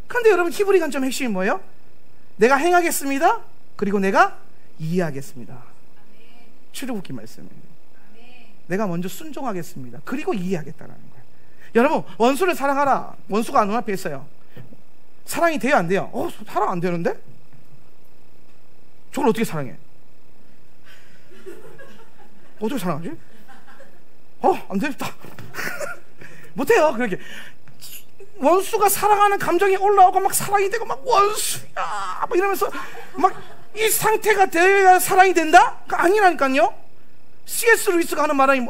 근데 여러분 히브리 관점 핵심이 뭐예요? 내가 행하겠습니다. 그리고 내가 이해하겠습니다. 출애굽기 말씀이에요. 내가 먼저 순종하겠습니다. 그리고 이해하겠다는 거예요. 여러분 원수를 사랑하라. 원수가 눈앞에 있어요. 사랑이 돼요 안 돼요? 사랑 안 되는데? 저걸 어떻게 사랑해? 어떻게 사랑하지? 안 되겠다. 못해요. 그렇게 원수가 사랑하는 감정이 올라오고 막 사랑이 되고 막 원수야 막 이러면서 막 이 상태가 돼야 사랑이 된다? 아니라니까요. C.S. 루이스가 하는 말이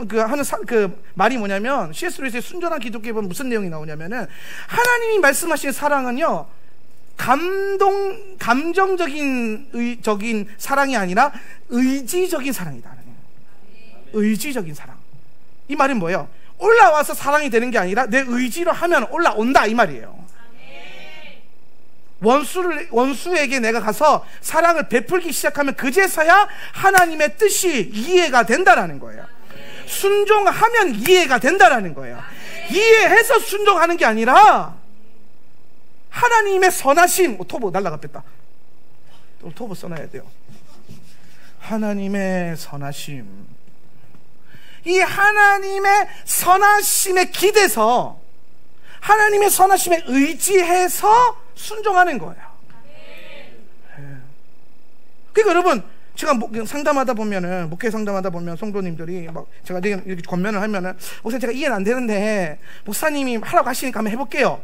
뭐냐면, C.S. 루이스의 순전한 기독교에 보면 무슨 내용이 나오냐면은, 하나님이 말씀하신 사랑은요, 감정적인 사랑이 아니라 의지적인 사랑이다. 의지적인 사랑. 이 말은 뭐예요? 올라와서 사랑이 되는 게 아니라 내 의지로 하면 올라온다, 이 말이에요. 원수에게 내가 가서 사랑을 베풀기 시작하면 그제서야 하나님의 뜻이 이해가 된다라는 거예요. 순종하면 이해가 된다라는 거예요. 이해해서 순종하는 게 아니라 하나님의 선하심. 토보 날라가 뺐다. 토보 써놔야 돼요. 하나님의 선하심. 이 하나님의 선하심에 기대서, 하나님의 선하심에 의지해서 순종하는 거예요. 그러니까 여러분, 제가 상담하다 보면은, 목회 상담하다 보면 성도님들이 막, 제가 이렇게 권면을 하면은, 목사님 제가 이해는 안 되는데 목사님이 하라고 하시니까 한번 해볼게요.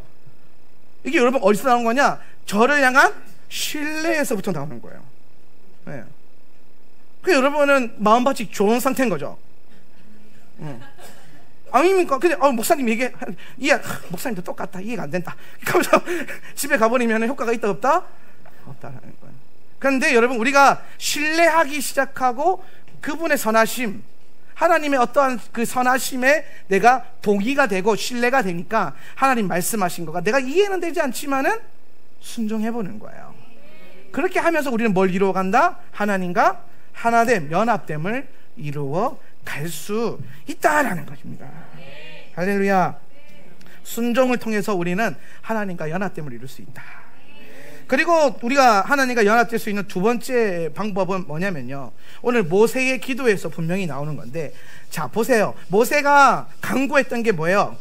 이게 여러분 어디서 나온 거냐? 저를 향한 신뢰에서부터 나오는 거예요. 네. 그러니까 여러분은 마음밭이 좋은 상태인 거죠. 아닙니까? 근데 목사님 목사님도 똑같다, 이해가 안 된다. 그러면서 집에 가버리면 효과가 있다 없다? 없다라는 거예요. 그런데 여러분, 우리가 신뢰하기 시작하고 그분의 선하심, 하나님의 어떠한 그 선하심에 내가 동의가 되고 신뢰가 되니까 하나님 말씀하신 거가 내가 이해는 되지 않지만은 순종해보는 거예요. 그렇게 하면서 우리는 뭘 이루어 간다? 하나님과 하나됨, 연합됨을 이루어 갈 수 있다라는 것입니다. 할렐루야. 순종을 통해서 우리는 하나님과 연합됨을 이룰 수 있다. 그리고 우리가 하나님과 연합될 수 있는 두 번째 방법은 뭐냐면요, 오늘 모세의 기도에서 분명히 나오는 건데, 자 보세요. 모세가 간구했던 게 뭐예요?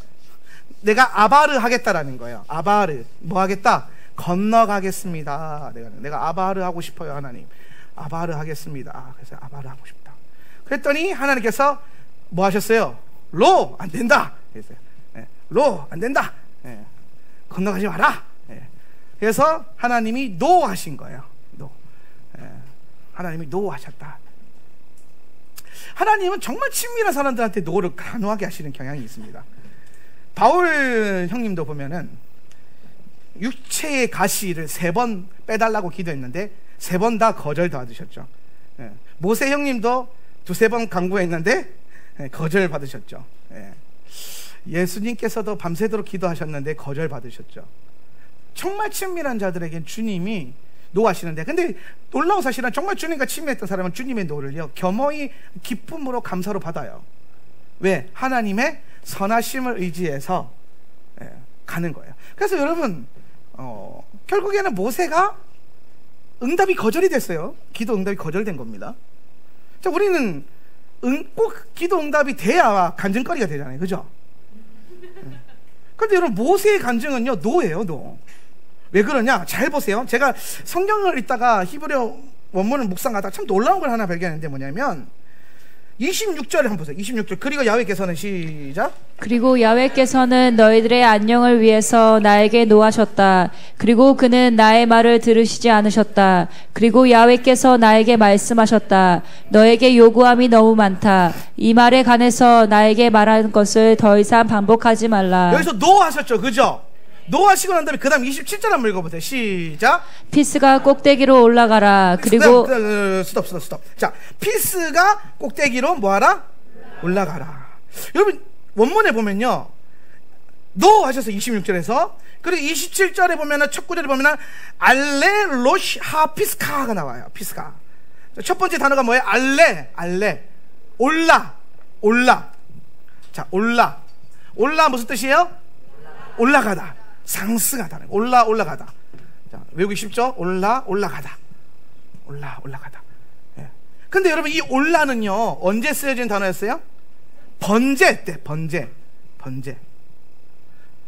내가 아바르 하겠다라는 거예요. 아바르, 뭐 하겠다? 건너가겠습니다. 내가 아바르 하고 싶어요. 하나님, 아바르 하겠습니다. 그래서 아바르 하고 싶다. 그랬더니 하나님께서 뭐 하셨어요? 로, 안 된다. 그랬어요. 로, 안 된다. 건너가지 마라. 그래서 하나님이 노 하신 거예요. 노. 하나님이 노 하셨다. 하나님은 정말 친밀한 사람들한테 노를 간호하게 하시는 경향이 있습니다. 바울 형님도 보면은 육체의 가시를 3번 빼달라고 기도했는데 3번 다 거절 받으셨죠. 모세 형님도 2-3번 간구했는데 거절 받으셨죠. 예수님께서도 밤새도록 기도하셨는데 거절 받으셨죠. 정말 친밀한 자들에겐 주님이 노하시는데, 근데 놀라운 사실은 정말 주님과 친밀했던 사람은 주님의 노를요 겸허히 기쁨으로 감사로 받아요. 왜? 하나님의 선하심을 의지해서 가는 거예요. 그래서 여러분, 결국에는 모세가 응답이 거절이 됐어요. 기도 응답이 거절된 겁니다. 자, 우리는 꼭 기도 응답이 돼야 간증거리가 되잖아요. 그죠? 그런데 여러분, 모세의 간증은요 노예요. 노. 왜 그러냐? 잘 보세요. 제가 성경을 읽다가 히브리어 원문을 묵상하다가 참 놀라운 걸 하나 발견했는데, 뭐냐면 26절에 한번 보세요. 26절. 그리고 야훼께서는, 시작. 그리고 야훼께서는 너희들의 안녕을 위해서 나에게 노하셨다. 그리고 그는 나의 말을 들으시지 않으셨다. 그리고 야훼께서 나에게 말씀하셨다. 너에게 요구함이 너무 많다. 이 말에 관해서 나에게 말하는 것을 더 이상 반복하지 말라. 여기서 노하셨죠. 그죠? 노하시고 난 다음에 그 다음 27절 한번 읽어보세요. 시작. 피스가 꼭대기로 올라가라. 그리고 스톱. 자, 피스가 꼭대기로 뭐하라? 올라가라. 여러분, 원문에 보면요 노하셔서 26절에서, 그리고 27절에 보면은, 첫 구절에 보면은 알레로시하 피스카가 나와요. 피스카. 첫 번째 단어가 뭐예요? 알레. 올라. 자, 올라 무슨 뜻이에요? 올라가다. 상승하다. 올라가다. 자, 외우기 쉽죠? 올라가다. 예. 근데 여러분, 이 올라는요 언제 쓰여진 단어였어요? 번제 때. 번제.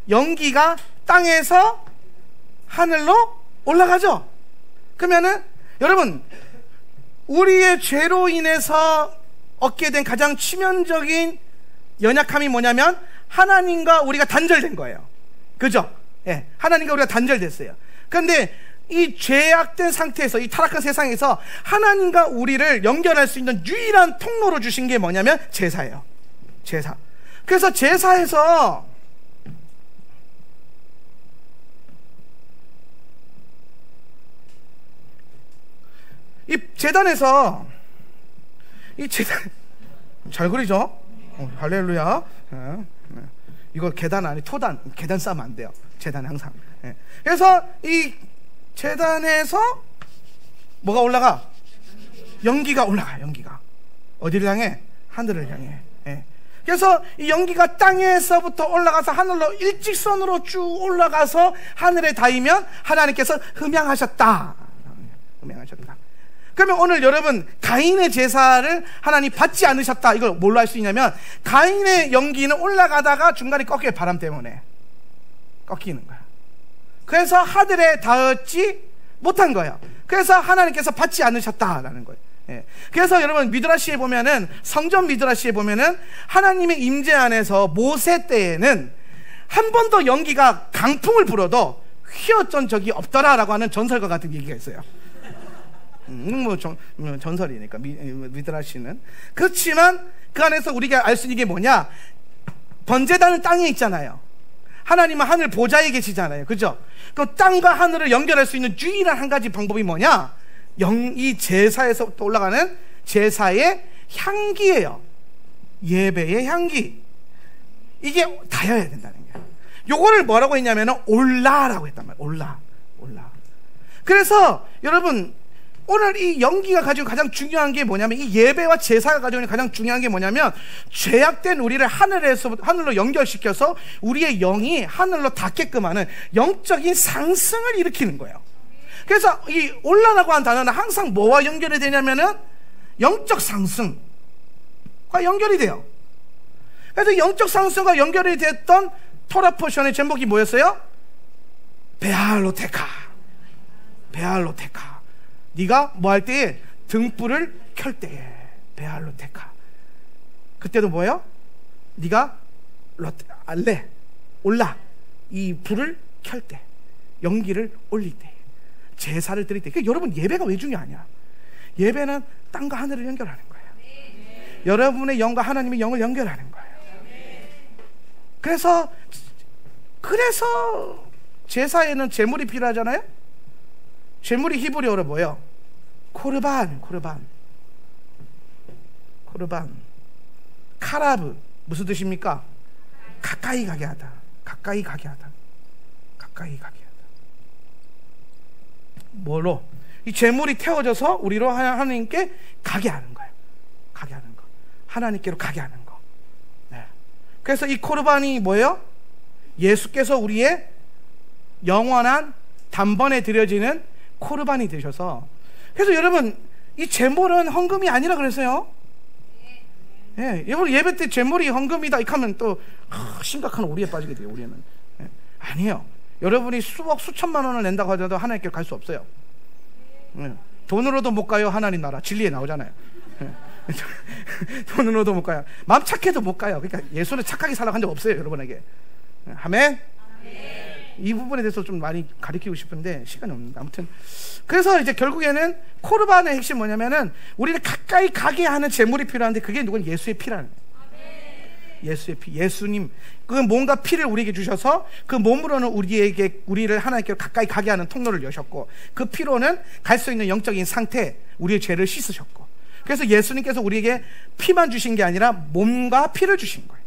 연기가 땅에서 하늘로 올라가죠. 그러면은 여러분, 우리의 죄로 인해서 얻게 된 가장 치명적인 연약함이 뭐냐면 하나님과 우리가 단절된 거예요. 그죠? 예, 하나님과 우리가 단절됐어요. 그런데 이 죄악된 상태에서, 이 타락한 세상에서 하나님과 우리를 연결할 수 있는 유일한 통로로 주신 게 뭐냐면 제사예요. 제사. 그래서 제사에서 이 제단에서, 이 제단 잘 그리죠? 할렐루야. 이거 계단 아니 토단, 계단 쌓으면 안 돼요. 제단은 항상. 그래서 이 제단에서 뭐가 올라가? 연기가 올라가. 연기가 어디를 향해? 하늘을 향해. 그래서 이 연기가 땅에서부터 올라가서 하늘로 일직선으로 쭉 올라가서 하늘에 닿으면 하나님께서 흠양하셨다. 흠양하셨다. 그러면 오늘 여러분, 가인의 제사를 하나님 받지 않으셨다, 이걸 뭘로 알 수 있냐면, 가인의 연기는 올라가다가 중간에 꺾여요. 바람 때문에 꺾이는 거야. 그래서 하늘에 닿지 못한 거예요. 그래서 하나님께서 받지 않으셨다라는 거예요. 그래서 여러분, 미드라시에 보면은, 성전 미드라시에 보면은 하나님의 임재 안에서 모세 때에는 한 번도 연기가 강풍을 불어도 휘어진 적이 없더라라고 하는 전설과 같은 얘기가 있어요. 전설이니까 미드라시는. 그렇지만 그 안에서 우리가 알 수 있는 게 뭐냐, 번제단은 땅에 있잖아요. 하나님은 하늘 보좌에 계시잖아요. 그죠? 그 땅과 하늘을 연결할 수 있는 유일한 한 가지 방법이 뭐냐, 이 제사에서부터 올라가는 제사의 향기예요. 예배의 향기. 이게 닿아야 된다는 거예요. 요거를 뭐라고 했냐면 올라라고 했단 말이에요. 올라. 그래서 여러분, 오늘 이 연기가 가지고 가장 중요한 게 뭐냐면, 이 예배와 제사가 가지고 있는 가장 중요한 게 뭐냐면, 죄악된 우리를 하늘로 연결시켜서 우리의 영이 하늘로 닿게끔 하는 영적인 상승을 일으키는 거예요. 그래서 이 올라라고 한 단어는 항상 뭐와 연결이 되냐면은 영적 상승과 연결이 돼요. 그래서 영적 상승과 연결이 됐던 토라 포션의 제목이 뭐였어요? 베알로테카. 네가 뭐 할 때에? 등불을 켤 때에. 베알로테카. 그때도 뭐예요? 네가 올라, 이 불을 켤 때, 연기를 올릴 때, 제사를 드릴 때. 그러니까 여러분, 예배가 왜 중요하냐? 예배는 땅과 하늘을 연결하는 거예요. 여러분의 영과 하나님의 영을 연결하는 거예요. 그래서 제사에는 제물이 필요하잖아요. 제물이 히브리어로 뭐예요? 코르반. 카라브, 무슨 뜻입니까? 가까이 가게 하다. 뭐로? 이 제물이 태워져서 우리로 하나님께 가게 하는 거예요. 하나님께로 가게 하는 거. 그래서 이 코르반이 뭐예요? 예수께서 우리의 영원한 단번에 드려지는 코르반이 되셔서, 그래서 여러분, 이 제물은 헌금이 아니라 그랬어요. 여러분, 예배 때 제물이 헌금이다 이렇게 하면 또 심각한 오리에 빠지게 돼요. 우리는 아니에요. 여러분이 수천만 원을 낸다고 하더라도 하나님께 갈 수 없어요. 돈으로도 못 가요. 하나님 나라 진리에 나오잖아요. 돈으로도 못 가요. 마음 착해도 못 가요. 그러니까 예수는 착하게 살라고 한 적 없어요, 여러분에게. 아멘. 이 부분에 대해서 좀 많이 가르치고 싶은데 시간이 없는데, 아무튼 그래서 이제 결국에는 코르반의 핵심 뭐냐면은 우리를 가까이 가게 하는 제물이 필요한데, 그게 누구는 예수의 피라는 거예요. 예수의 피, 예수님, 그 뭔가 피를 우리에게 주셔서 그 몸으로는 우리를 하나님께로 가까이 가게 하는 통로를 여셨고, 그 피로는 갈 수 있는 영적인 상태, 우리의 죄를 씻으셨고, 그래서 예수님께서 우리에게 피만 주신 게 아니라 몸과 피를 주신 거예요.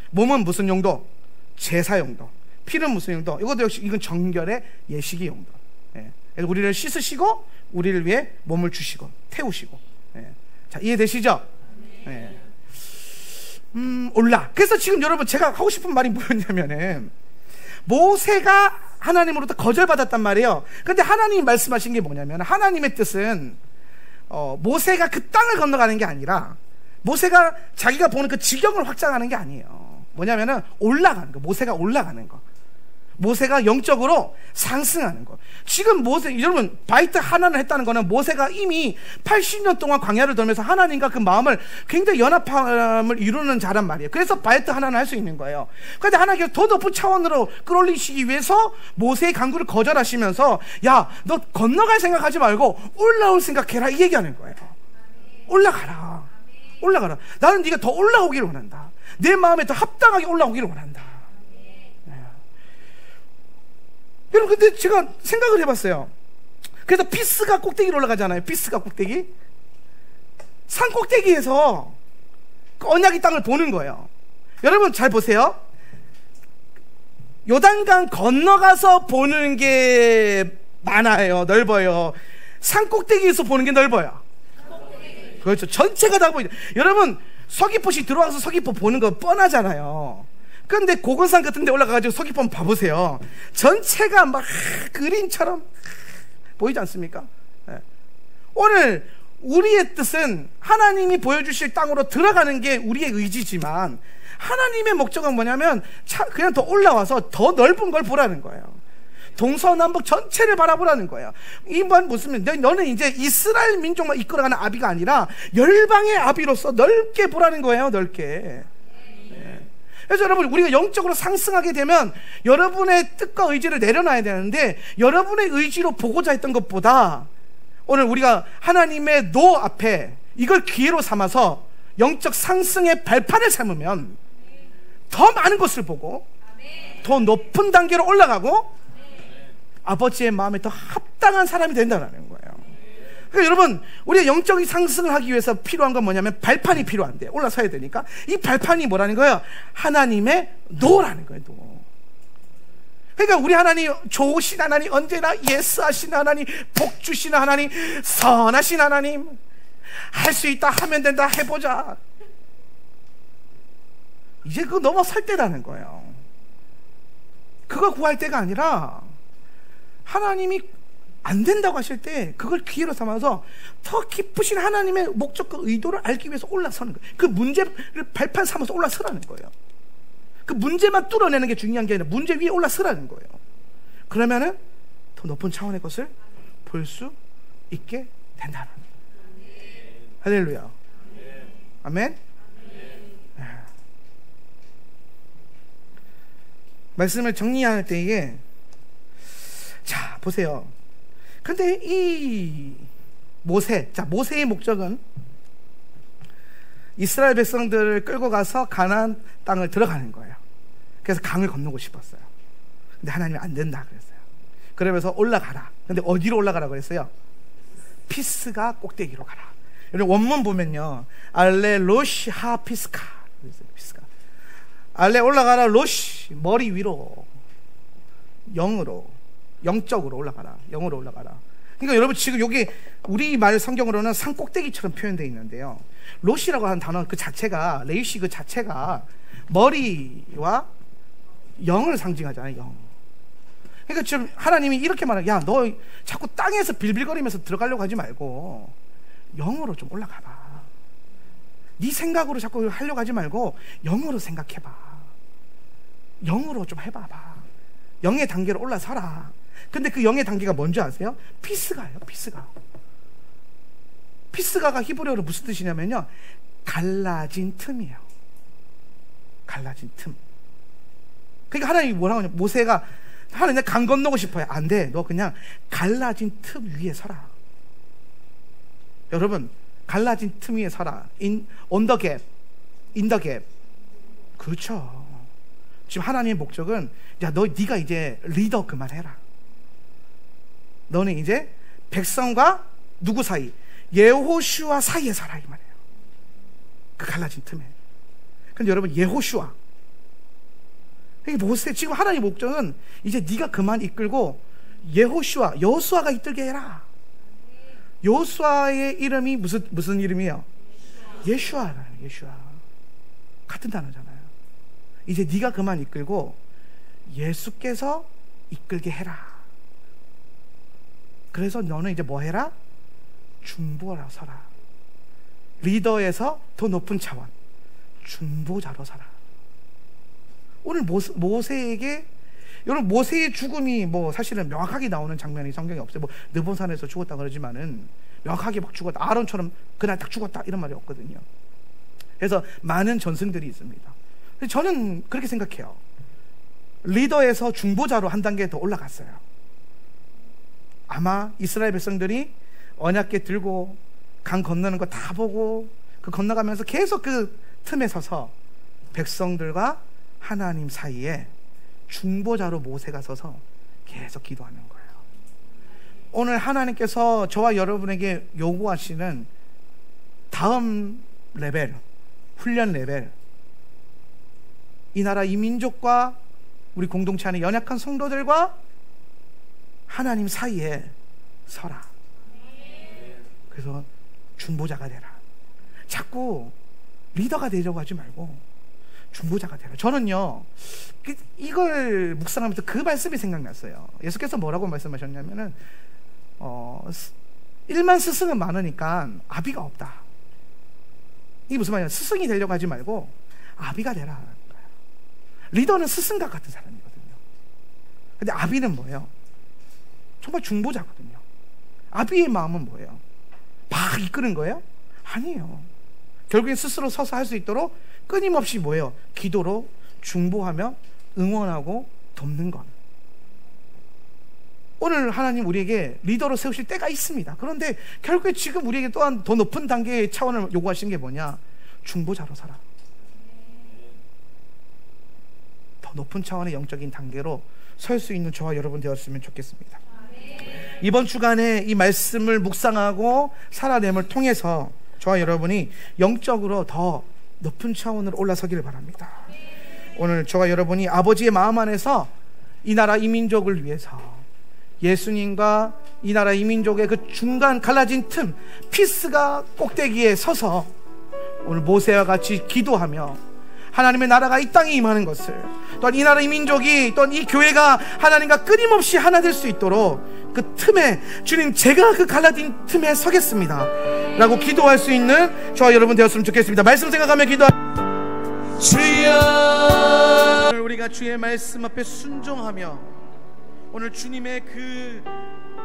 몸은 무슨 용도? 제사 용도. 피는 무슨 용도? 이것도 역시 이건 정결의 예식의 용도. 그래서 우리를 씻으시고 우리를 위해 몸을 주시고 태우시고. 자, 이해되시죠? 올라. 그래서 지금 여러분, 제가 하고 싶은 말이 뭐였냐면은, 모세가 하나님으로부터 거절받았단 말이에요. 근데 하나님이 말씀하신 게 뭐냐면, 하나님의 뜻은 모세가 그 땅을 건너가는 게 아니라, 모세가 자기가 보는 그 지경을 확장하는 게 아니에요. 뭐냐면은 올라가는 거. 모세가 올라가는 거. 모세가 영적으로 상승하는 거. 지금 모세, 여러분, 바이트 하나를 했다는 거는 모세가 이미 80년 동안 광야를 돌면서 하나님과 그 마음을 굉장히 연합함을 이루는 자란 말이에요. 그래서 바이트 하나는 할 수 있는 거예요. 그런데 하나님께서 더 높은 차원으로 끌어올리시기 위해서 모세의 간구를 거절하시면서, 야, 너 건너갈 생각하지 말고 올라올 생각해라, 이 얘기하는 거예요. 올라가라. 올라가라. 나는 네가 더 올라오기를 원한다. 내 마음에 더 합당하게 올라오기를 원한다. 여러분, 근데 제가 생각을 해봤어요. 그래서 피스가 꼭대기로 올라가잖아요. 피스가 꼭대기. 산 꼭대기에서 그 언약의 땅을 보는 거예요. 여러분 잘 보세요. 요단강 건너가서 보는 게 많아요. 넓어요. 산 꼭대기에서 보는 게 넓어요. 그렇죠. 전체가 다 보이죠. 여러분, 서귀포시 들어와서 서귀포 보는 거 뻔하잖아요. 근데 고건산 같은 데 올라가가지고 서귀포 한번 봐보세요. 전체가 막 그림처럼 보이지 않습니까? 네. 오늘 우리의 뜻은 하나님이 보여주실 땅으로 들어가는 게 우리의 의지지만, 하나님의 목적은 뭐냐면 그냥 더 올라와서 더 넓은 걸 보라는 거예요. 동서남북 전체를 바라보라는 거예요. 이번 무슨, 너는 이제 이스라엘 민족만 이끌어가는 아비가 아니라 열방의 아비로서 넓게 보라는 거예요. 넓게. 그래서 여러분, 우리가 영적으로 상승하게 되면 여러분의 뜻과 의지를 내려놔야 되는데, 여러분의 의지로 보고자 했던 것보다 오늘 우리가 하나님의 노 앞에 이걸 기회로 삼아서 영적 상승의 발판을 삼으면 더 많은 것을 보고 더 높은 단계로 올라가고 아버지의 마음에 더 합당한 사람이 된다는 거예요. 그러니까 여러분, 우리가 영적인 상승을 하기 위해서 필요한 건 뭐냐면 발판이 필요한데, 올라서야 되니까 이 발판이 뭐라는 거예요? 하나님의 노라는 거예요. 노. 그러니까 우리 하나님 좋으신 하나님, 언제나 예스하신 하나님, 복 주신 하나님, 선하신 하나님, 할 수 있다, 하면 된다, 해보자. 이제 그거 넘어설 때라는 거예요. 그거 구할 때가 아니라 하나님이 안 된다고 하실 때 그걸 기회로 삼아서 더 깊으신 하나님의 목적과 의도를 알기 위해서 올라서는 거예요. 그 문제를 발판 삼아서 올라서라는 거예요. 그 문제만 뚫어내는 게 중요한 게 아니라 문제 위에 올라서라는 거예요. 그러면은 더 높은 차원의 것을 볼 수 있게 된다는 거예요. 할렐루야. 아멘. 말씀을 정리할 때에, 자 보세요. 근데 이 모세의 목적은 이스라엘 백성들을 끌고 가서 가나안 땅을 들어가는 거예요. 그래서 강을 건너고 싶었어요. 근데 하나님이 안 된다 그랬어요. 그러면서 올라가라. 근데 어디로 올라가라 그랬어요? 피스가 꼭대기로 가라. 여러분 원문 보면요, 알레 로시 하 피스카. 피스카. 알레 올라가라, 로시 머리 위로, 영으로, 영적으로 올라가라. 영으로 올라가라. 그러니까 여러분 지금 여기 우리 말 성경으로는 산 꼭대기처럼 표현되어 있는데요, 로시라고 하는 단어 그 자체가, 레이시 그 자체가 머리와 영을 상징하잖아요. 영. 그러니까 지금 하나님이 이렇게 말해요. 야, 너 자꾸 땅에서 빌빌거리면서 들어가려고 하지 말고 영으로 좀 올라가봐. 네 생각으로 자꾸 하려고 하지 말고 영으로 생각해봐. 영으로 좀 해봐봐. 영의 단계로 올라서라. 근데 그 영의 단계가 뭔지 아세요? 피스가예요. 피스가가 히브리어로 무슨 뜻이냐면요, 갈라진 틈이에요. 갈라진 틈. 그러니까 하나님이 뭐라고 하냐, 모세가 하나님 내가 강 건너고 싶어요. 안 돼. 너 그냥 갈라진 틈 위에 서라. 여러분, 갈라진 틈 위에 서라. on the gap, in the gap. 그렇죠. 지금 하나님의 목적은, 야, 네가 이제 리더 그만해라. 너는 이제 백성과 누구 사이? 여호슈아 사이에 살아, 이 말이에요. 그 갈라진 틈에. 근데 여러분, 여호슈아, 이게 모세, 지금 하나님의 목적은 이제 네가 그만 이끌고 여호슈아, 여호수아가 이끌게 해라. 여호수아의 이름이 무슨 이름이에요? 예슈아라요. 예슈아. 같은 단어잖아요. 이제 네가 그만 이끌고 예수께서 이끌게 해라. 그래서 너는 이제 뭐 해라? 중보하러 서라. 리더에서 더 높은 차원, 중보자로 서라. 오늘 모세에게 여러분 모세의 죽음이 뭐 사실은 명확하게 나오는 장면이 성경에 없어요. 뭐 느본산에서 죽었다 그러지만은 명확하게 막 죽었다, 아론처럼 그날 딱 죽었다 이런 말이 없거든요. 그래서 많은 전승들이 있습니다. 저는 그렇게 생각해요. 리더에서 중보자로 한 단계 더 올라갔어요. 아마 이스라엘 백성들이 언약궤 들고 강 건너는 거 다 보고 그 건너가면서 계속 그 틈에 서서 백성들과 하나님 사이에 중보자로 모세가 서서 계속 기도하는 거예요. 오늘 하나님께서 저와 여러분에게 요구하시는 다음 레벨, 훈련 레벨, 이 나라 이 민족과 우리 공동체 안에 연약한 성도들과 하나님 사이에 서라. 그래서 중보자가 되라. 자꾸 리더가 되려고 하지 말고 중보자가 되라. 저는요 이걸 묵상하면서 그 말씀이 생각났어요. 예수께서 뭐라고 말씀하셨냐면은 일만 스승은 많으니까 아비가 없다. 이게 무슨 말이야? 스승이 되려고 하지 말고 아비가 되라. 리더는 스승과 같은 사람이거든요. 근데 아비는 뭐예요? 정말 중보자거든요. 아비의 마음은 뭐예요? 막 이끄는 거예요? 아니에요. 결국엔 스스로 서서 할 수 있도록 끊임없이 뭐예요? 기도로 중보하며 응원하고 돕는 것. 오늘 하나님 우리에게 리더로 세우실 때가 있습니다. 그런데 결국에 지금 우리에게 또한 더 높은 단계의 차원을 요구하시는 게 뭐냐? 중보자로 살아. 더 높은 차원의 영적인 단계로 설 수 있는 저와 여러분 되었으면 좋겠습니다. 이번 주간에 이 말씀을 묵상하고 살아냄을 통해서 저와 여러분이 영적으로 더 높은 차원으로 올라서기를 바랍니다. 오늘 저와 여러분이 아버지의 마음 안에서 이 나라 이 민족을 위해서 예수님과 이 나라 이 민족의 그 중간 갈라진 틈, 피스가 꼭대기에 서서 오늘 모세와 같이 기도하며 하나님의 나라가 이 땅에 임하는 것을, 또한 이 나라 이 민족이, 또한 이 교회가 하나님과 끊임없이 하나 될 수 있도록 그 틈에, 주님 제가 그 갈라진 틈에 서겠습니다 라고 기도할 수 있는 저와 여러분 되었으면 좋겠습니다. 말씀 생각하며 주여, 오늘 우리가 주의 말씀 앞에 순종하며 오늘 주님의 그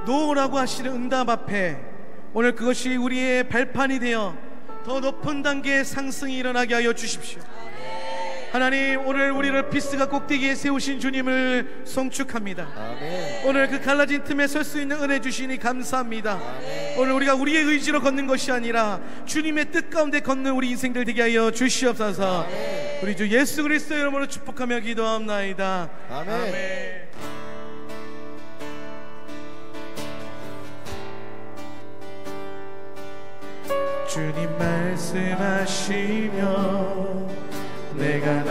노라고 하시는 응답 앞에 오늘 그것이 우리의 발판이 되어 더 높은 단계의 상승이 일어나게 하여 주십시오. 하나님, 오늘 우리를 피스가 꼭대기에 세우신 주님을 송축합니다. 아멘. 오늘 그 갈라진 틈에 설 수 있는 은혜 주시니 감사합니다. 아멘. 오늘 우리가 우리의 의지로 걷는 것이 아니라 주님의 뜻 가운데 걷는 우리 인생들 되게 하여 주시옵소서. 아멘. 우리 주 예수 그리스도의 이름으로 축복하며 기도합나이다. 아멘. 아멘. 주님 말씀하시며 내가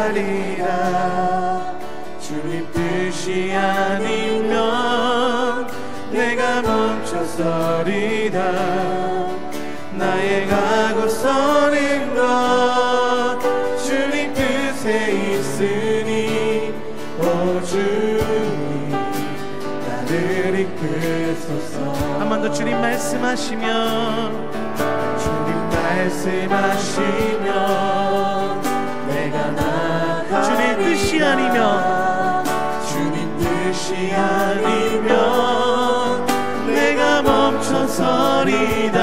나가리라. 주님 뜻이 아니면 내가 멈춰서리다. 나의 가고 서는 것 주님 뜻에 있으니 오 주님 나를 이끄소서. 한 번 더 주님 말씀하시면 내가 나가 주님 뜻이 아니면 내가 멈춰서리다.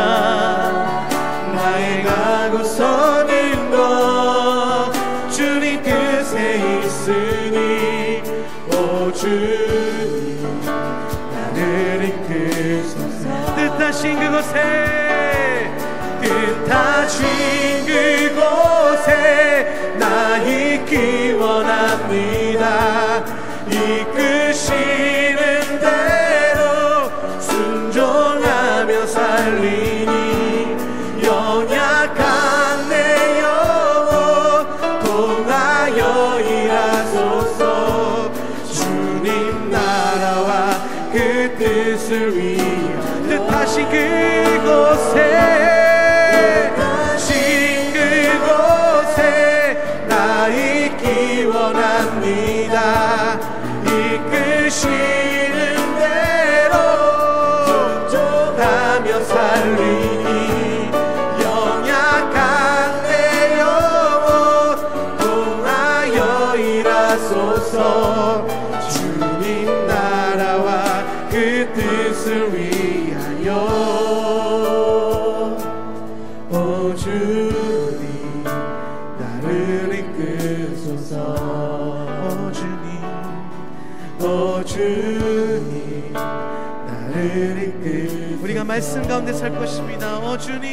나의 가고 서는 것 주님 뜻에 있으니 오 주님 나를 이끄소서. 뜻하신 그곳에 나 있기 원합니다. 이끄시는 대로 순종하며 살리니 연약한 내 영혼 통하여 일하소서. 주님 나라와 그 뜻을 위하여 뜻하신 그곳에 원합니다. 이끄시는 대로 순종하며 살리니 연약한 내 영혼 통하여 일하소서. 주님 나를 이끄소서. 우리가 말씀 가운데 살 것입니다. 주님,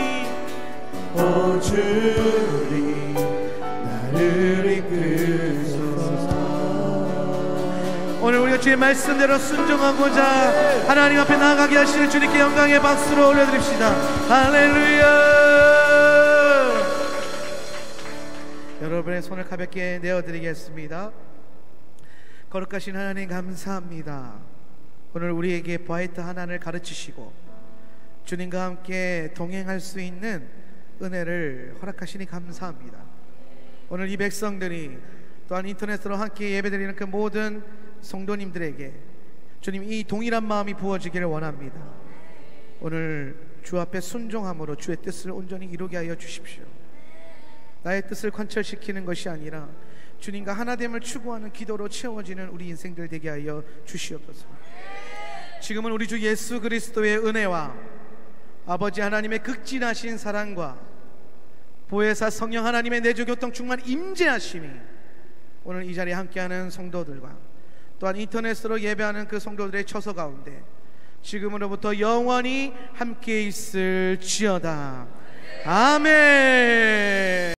주님 나를 이끄소서. 오늘 우리가 주의 말씀대로 순종하고자 하나님 앞에 나아가게 하시는 주님께 영광의 박수로 올려드립시다. 할렐루야. 여러분의 손을 가볍게 내어드리겠습니다. 거룩하신 하나님 감사합니다. 오늘 우리에게 화이트 하나를 가르치시고 주님과 함께 동행할 수 있는 은혜를 허락하시니 감사합니다. 오늘 이 백성들이 또한 인터넷으로 함께 예배드리는 그 모든 성도님들에게 주님 이 동일한 마음이 부어지기를 원합니다. 오늘 주 앞에 순종함으로 주의 뜻을 온전히 이루게 하여 주십시오. 나의 뜻을 관철시키는 것이 아니라 주님과 하나됨을 추구하는 기도로 채워지는 우리 인생들 되게 하여 주시옵소서. 지금은 우리 주 예수 그리스도의 은혜와 아버지 하나님의 극진하신 사랑과 보혜사 성령 하나님의 내주교통 충만 임재하심이 오늘 이 자리에 함께하는 성도들과 또한 인터넷으로 예배하는 그 성도들의 처소 가운데 지금으로부터 영원히 함께 있을지어다. 아멘.